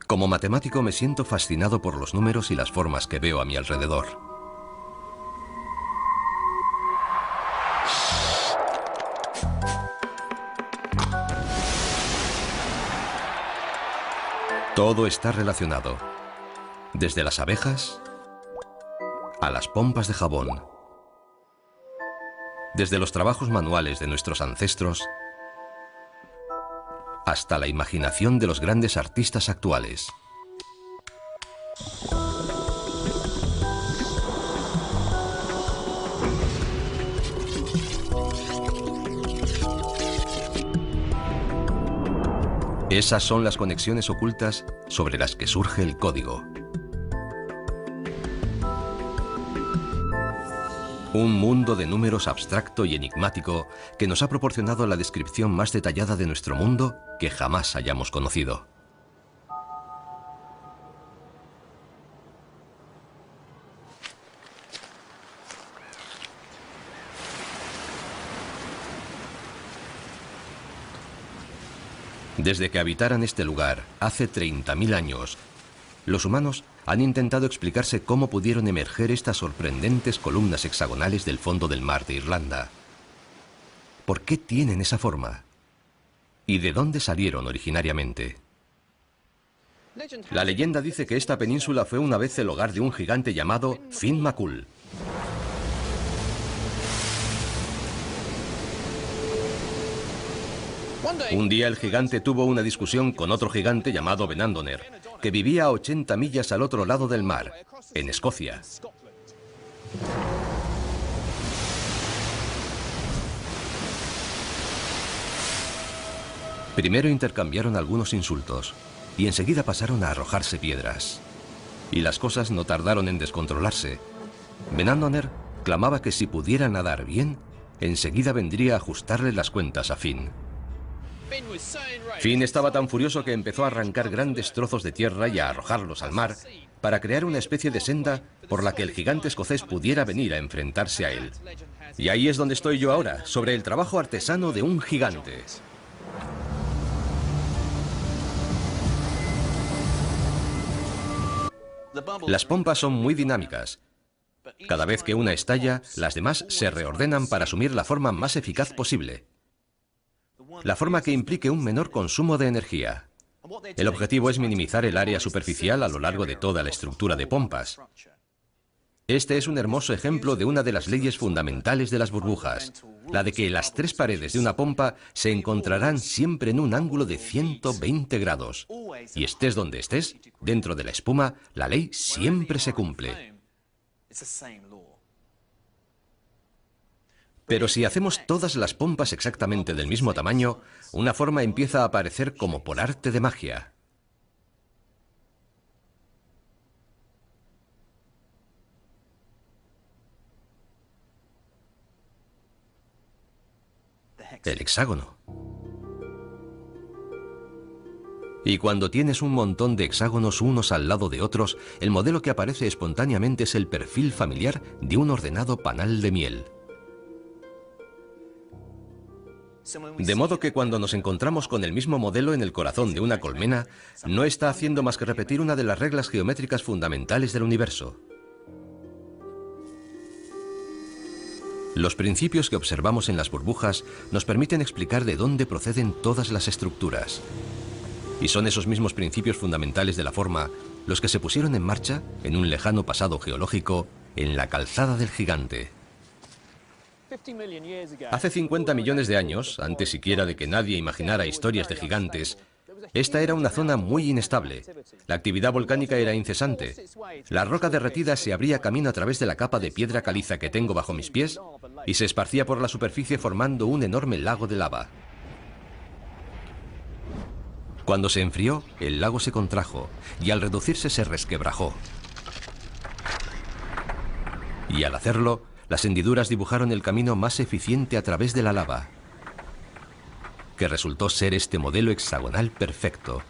Como matemático me siento fascinado por los números y las formas que veo a mi alrededor. Todo está relacionado, desde las abejas a las pompas de jabón, desde los trabajos manuales de nuestros ancestros hasta la imaginación de los grandes artistas actuales. Esas son las conexiones ocultas sobre las que surge el código. Un mundo de números abstracto y enigmático que nos ha proporcionado la descripción más detallada de nuestro mundo que jamás hayamos conocido. Desde que habitaran este lugar, hace 30.000 años, los humanos han intentado explicarse cómo pudieron emerger estas sorprendentes columnas hexagonales del fondo del mar de Irlanda. ¿Por qué tienen esa forma? ¿Y de dónde salieron originariamente? La leyenda dice que esta península fue una vez el hogar de un gigante llamado Finn McCool. Un día el gigante tuvo una discusión con otro gigante llamado Benandoner, que vivía a 80 millas al otro lado del mar, en Escocia. Primero intercambiaron algunos insultos y enseguida pasaron a arrojarse piedras. Y las cosas no tardaron en descontrolarse. Benandoner clamaba que si pudiera nadar bien, enseguida vendría a ajustarle las cuentas a Finn. Finn estaba tan furioso que empezó a arrancar grandes trozos de tierra y a arrojarlos al mar para crear una especie de senda por la que el gigante escocés pudiera venir a enfrentarse a él. Y ahí es donde estoy yo ahora, sobre el trabajo artesano de un gigante. Las pompas son muy dinámicas. Cada vez que una estalla, las demás se reordenan para asumir la forma más eficaz posible. La forma que implique un menor consumo de energía. El objetivo es minimizar el área superficial a lo largo de toda la estructura de pompas. Este es un hermoso ejemplo de una de las leyes fundamentales de las burbujas, la de que las tres paredes de una pompa se encontrarán siempre en un ángulo de 120 grados. Y estés donde estés, dentro de la espuma, la ley siempre se cumple. Pero si hacemos todas las pompas exactamente del mismo tamaño, una forma empieza a aparecer como por arte de magia. El hexágono. Y cuando tienes un montón de hexágonos unos al lado de otros, el modelo que aparece espontáneamente es el perfil familiar de un ordenado panal de miel. De modo que cuando nos encontramos con el mismo modelo en el corazón de una colmena, no está haciendo más que repetir una de las reglas geométricas fundamentales del universo. Los principios que observamos en las burbujas nos permiten explicar de dónde proceden todas las estructuras. Y son esos mismos principios fundamentales de la forma los que se pusieron en marcha en un lejano pasado geológico en la Calzada del Gigante. Hace 50 millones de años, antes siquiera de que nadie imaginara historias de gigantes, esta era una zona muy inestable. La actividad volcánica era incesante. La roca derretida se abría camino a través de la capa de piedra caliza que tengo bajo mis pies y se esparcía por la superficie formando un enorme lago de lava. Cuando se enfrió, el lago se contrajo y al reducirse se resquebrajó. Y al hacerlo, las hendiduras dibujaron el camino más eficiente a través de la lava, que resultó ser este modelo hexagonal perfecto.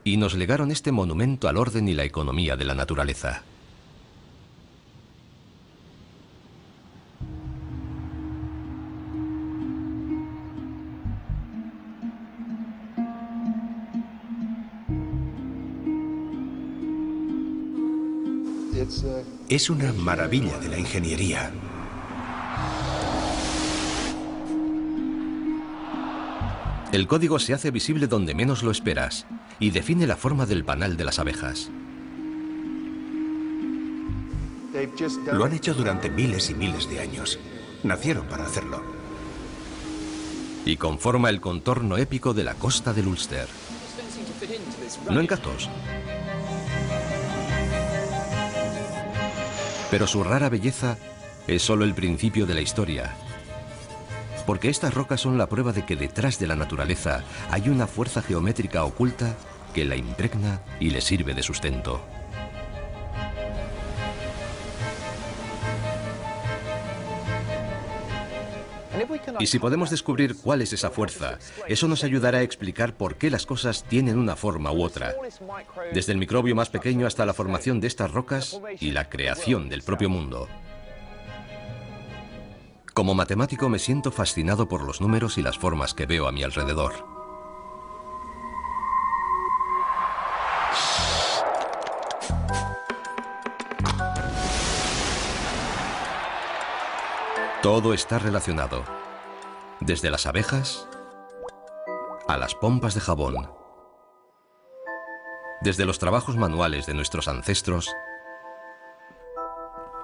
Y nos legaron este monumento al orden y la economía de la naturaleza. Es una maravilla de la ingeniería. El código se hace visible donde menos lo esperas y define la forma del panal de las abejas. Lo han hecho durante miles y miles de años. Nacieron para hacerlo. Y conforma el contorno épico de la costa del Ulster. No en Catos. Pero su rara belleza es solo el principio de la historia. Porque estas rocas son la prueba de que detrás de la naturaleza hay una fuerza geométrica oculta que la impregna y le sirve de sustento. Y si podemos descubrir cuál es esa fuerza, eso nos ayudará a explicar por qué las cosas tienen una forma u otra. Desde el microbio más pequeño hasta la formación de estas rocas y la creación del propio mundo. Como matemático me siento fascinado por los números y las formas que veo a mi alrededor. Todo está relacionado, desde las abejas a las pompas de jabón, desde los trabajos manuales de nuestros ancestros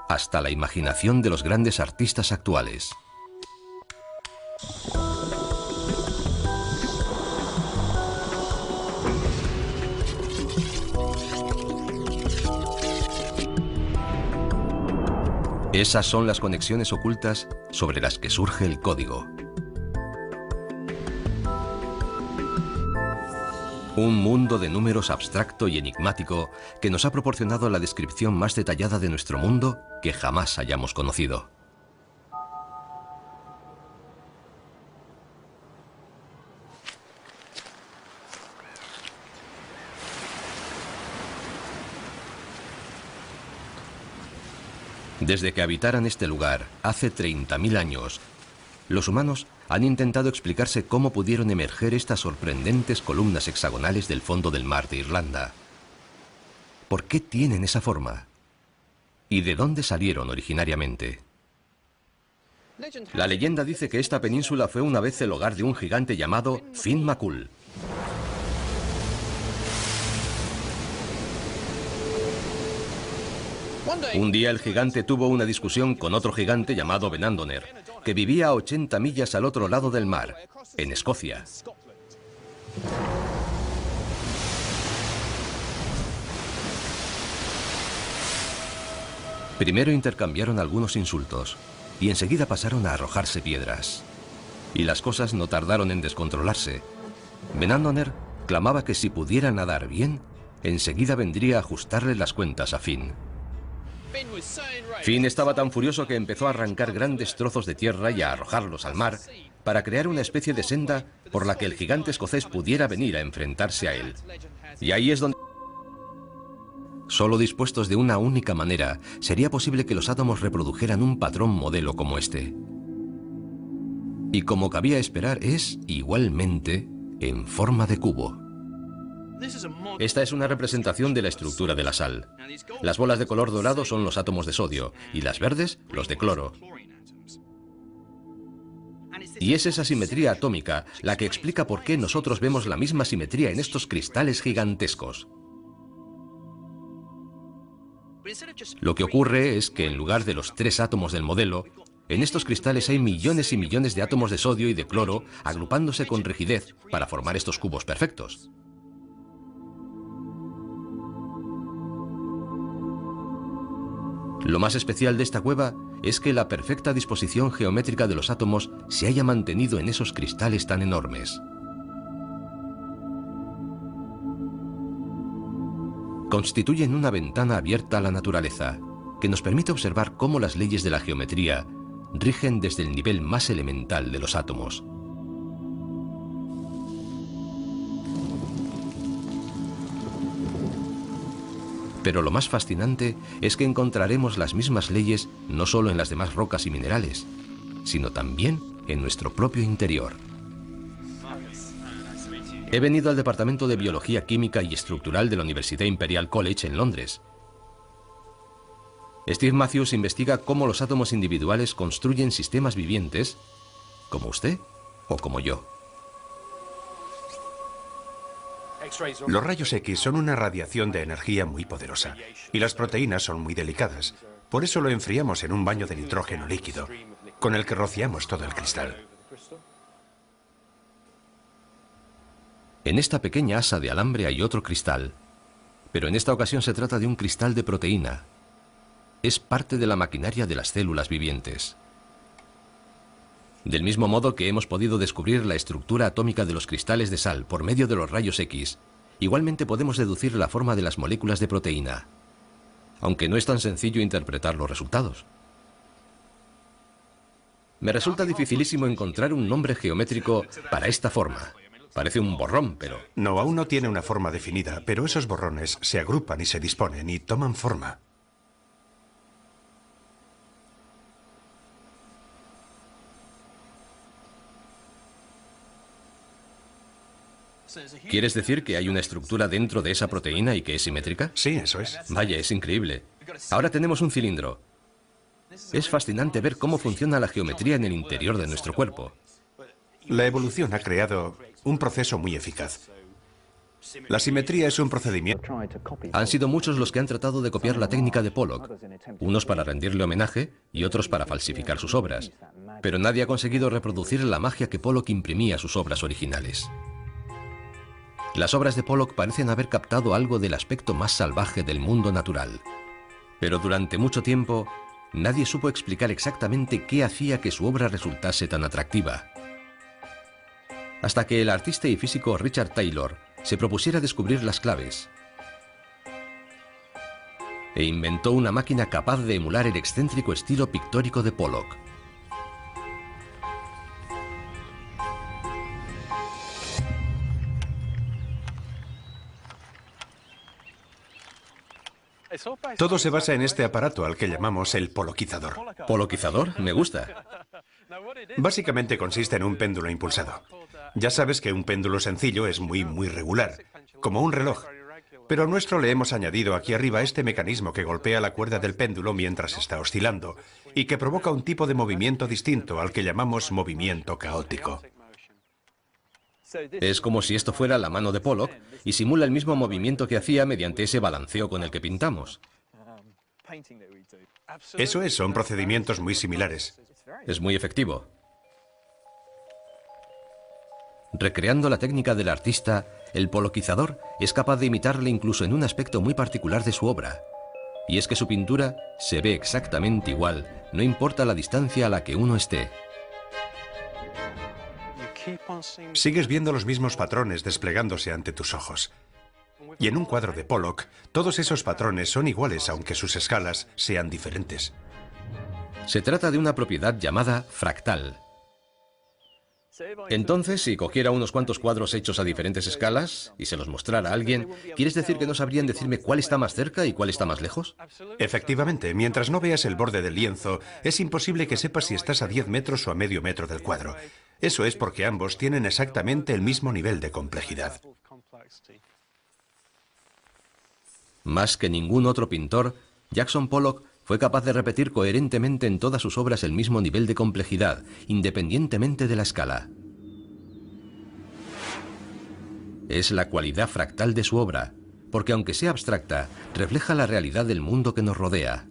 hasta la imaginación de los grandes artistas actuales. Esas son las conexiones ocultas sobre las que surge el código. Un mundo de números abstracto y enigmático que nos ha proporcionado la descripción más detallada de nuestro mundo que jamás hayamos conocido. Desde que habitaran este lugar, hace 30.000 años, los humanos han intentado explicarse cómo pudieron emerger estas sorprendentes columnas hexagonales del fondo del mar de Irlanda. ¿Por qué tienen esa forma? ¿Y de dónde salieron originariamente? La leyenda dice que esta península fue una vez el hogar de un gigante llamado Finn McCool. Un día el gigante tuvo una discusión con otro gigante llamado Benandoner, que vivía a 80 millas al otro lado del mar, en Escocia. Primero intercambiaron algunos insultos y enseguida pasaron a arrojarse piedras. Y las cosas no tardaron en descontrolarse. Benandoner clamaba que si pudiera nadar bien, enseguida vendría a ajustarle las cuentas a Finn. Finn estaba tan furioso que empezó a arrancar grandes trozos de tierra y a arrojarlos al mar para crear una especie de senda por la que el gigante escocés pudiera venir a enfrentarse a él. Y ahí es donde... Solo dispuestos de una única manera, sería posible que los átomos reprodujeran un patrón modelo como este. Y como cabía esperar, es, igualmente, en forma de cubo. Esta es una representación de la estructura de la sal. Las bolas de color dorado son los átomos de sodio y las verdes los de cloro. Y es esa simetría atómica la que explica por qué nosotros vemos la misma simetría en estos cristales gigantescos. Lo que ocurre es que en lugar de los 3 átomos del modelo, en estos cristales hay millones y millones de átomos de sodio y de cloro agrupándose con rigidez para formar estos cubos perfectos. Lo más especial de esta cueva es que la perfecta disposición geométrica de los átomos se haya mantenido en esos cristales tan enormes. Constituyen una ventana abierta a la naturaleza, que nos permite observar cómo las leyes de la geometría rigen desde el nivel más elemental de los átomos. Pero lo más fascinante es que encontraremos las mismas leyes no solo en las demás rocas y minerales, sino también en nuestro propio interior. He venido al Departamento de Biología Química y Estructural de la Universidad Imperial College en Londres. Steve Matthews investiga cómo los átomos individuales construyen sistemas vivientes, como usted o como yo. Los rayos X son una radiación de energía muy poderosa y las proteínas son muy delicadas. Por eso lo enfriamos en un baño de nitrógeno líquido, con el que rociamos todo el cristal. En esta pequeña asa de alambre hay otro cristal, pero en esta ocasión se trata de un cristal de proteína. Es parte de la maquinaria de las células vivientes. Del mismo modo que hemos podido descubrir la estructura atómica de los cristales de sal por medio de los rayos X, igualmente podemos deducir la forma de las moléculas de proteína, aunque no es tan sencillo interpretar los resultados. Me resulta dificilísimo encontrar un nombre geométrico para esta forma. Parece un borrón, pero... No, aún no tiene una forma definida, pero esos borrones se agrupan y se disponen y toman forma. ¿Quieres decir que hay una estructura dentro de esa proteína y que es simétrica? Sí, eso es. Vaya, es increíble. Ahora tenemos un cilindro. Es fascinante ver cómo funciona la geometría en el interior de nuestro cuerpo. La evolución ha creado un proceso muy eficaz. La simetría es un procedimiento. Han sido muchos los que han tratado de copiar la técnica de Pollock, unos para rendirle homenaje y otros para falsificar sus obras, pero nadie ha conseguido reproducir la magia que Pollock imprimía a sus obras originales. Las obras de Pollock parecen haber captado algo del aspecto más salvaje del mundo natural, pero durante mucho tiempo nadie supo explicar exactamente qué hacía que su obra resultase tan atractiva. Hasta que el artista y físico Richard Taylor se propusiera descubrir las claves e inventó una máquina capaz de emular el excéntrico estilo pictórico de Pollock. Todo se basa en este aparato al que llamamos el poloquizador. ¿Poloquizador? Me gusta. Básicamente consiste en un péndulo impulsado. Ya sabes que un péndulo sencillo es muy regular, como un reloj. Pero a nuestro le hemos añadido aquí arriba este mecanismo que golpea la cuerda del péndulo mientras está oscilando y que provoca un tipo de movimiento distinto al que llamamos movimiento caótico. Es como si esto fuera la mano de Pollock y simula el mismo movimiento que hacía mediante ese balanceo con el que pintamos. Eso es, son procedimientos muy similares. Es muy efectivo. Recreando la técnica del artista, el poloquizador es capaz de imitarle incluso en un aspecto muy particular de su obra. Y es que su pintura se ve exactamente igual, no importa la distancia a la que uno esté. Sigues viendo los mismos patrones desplegándose ante tus ojos. Y en un cuadro de Pollock, todos esos patrones son iguales aunque sus escalas sean diferentes. Se trata de una propiedad llamada fractal. Entonces, si cogiera unos cuantos cuadros hechos a diferentes escalas y se los mostrara a alguien, ¿quieres decir que no sabrían decirme cuál está más cerca y cuál está más lejos? Efectivamente, mientras no veas el borde del lienzo, es imposible que sepas si estás a 10 metros o a medio metro del cuadro. Eso es porque ambos tienen exactamente el mismo nivel de complejidad. Más que ningún otro pintor, Jackson Pollock fue capaz de repetir coherentemente en todas sus obras el mismo nivel de complejidad, independientemente de la escala. Es la cualidad fractal de su obra, porque aunque sea abstracta, refleja la realidad del mundo que nos rodea.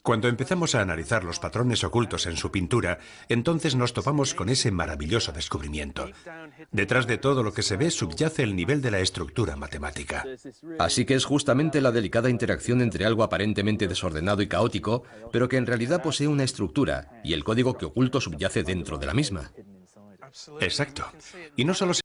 Cuando empezamos a analizar los patrones ocultos en su pintura, entonces nos topamos con ese maravilloso descubrimiento. Detrás de todo lo que se ve subyace el nivel de la estructura matemática. Así que es justamente la delicada interacción entre algo aparentemente desordenado y caótico, pero que en realidad posee una estructura, y el código que oculto subyace dentro de la misma. Exacto. Y no solo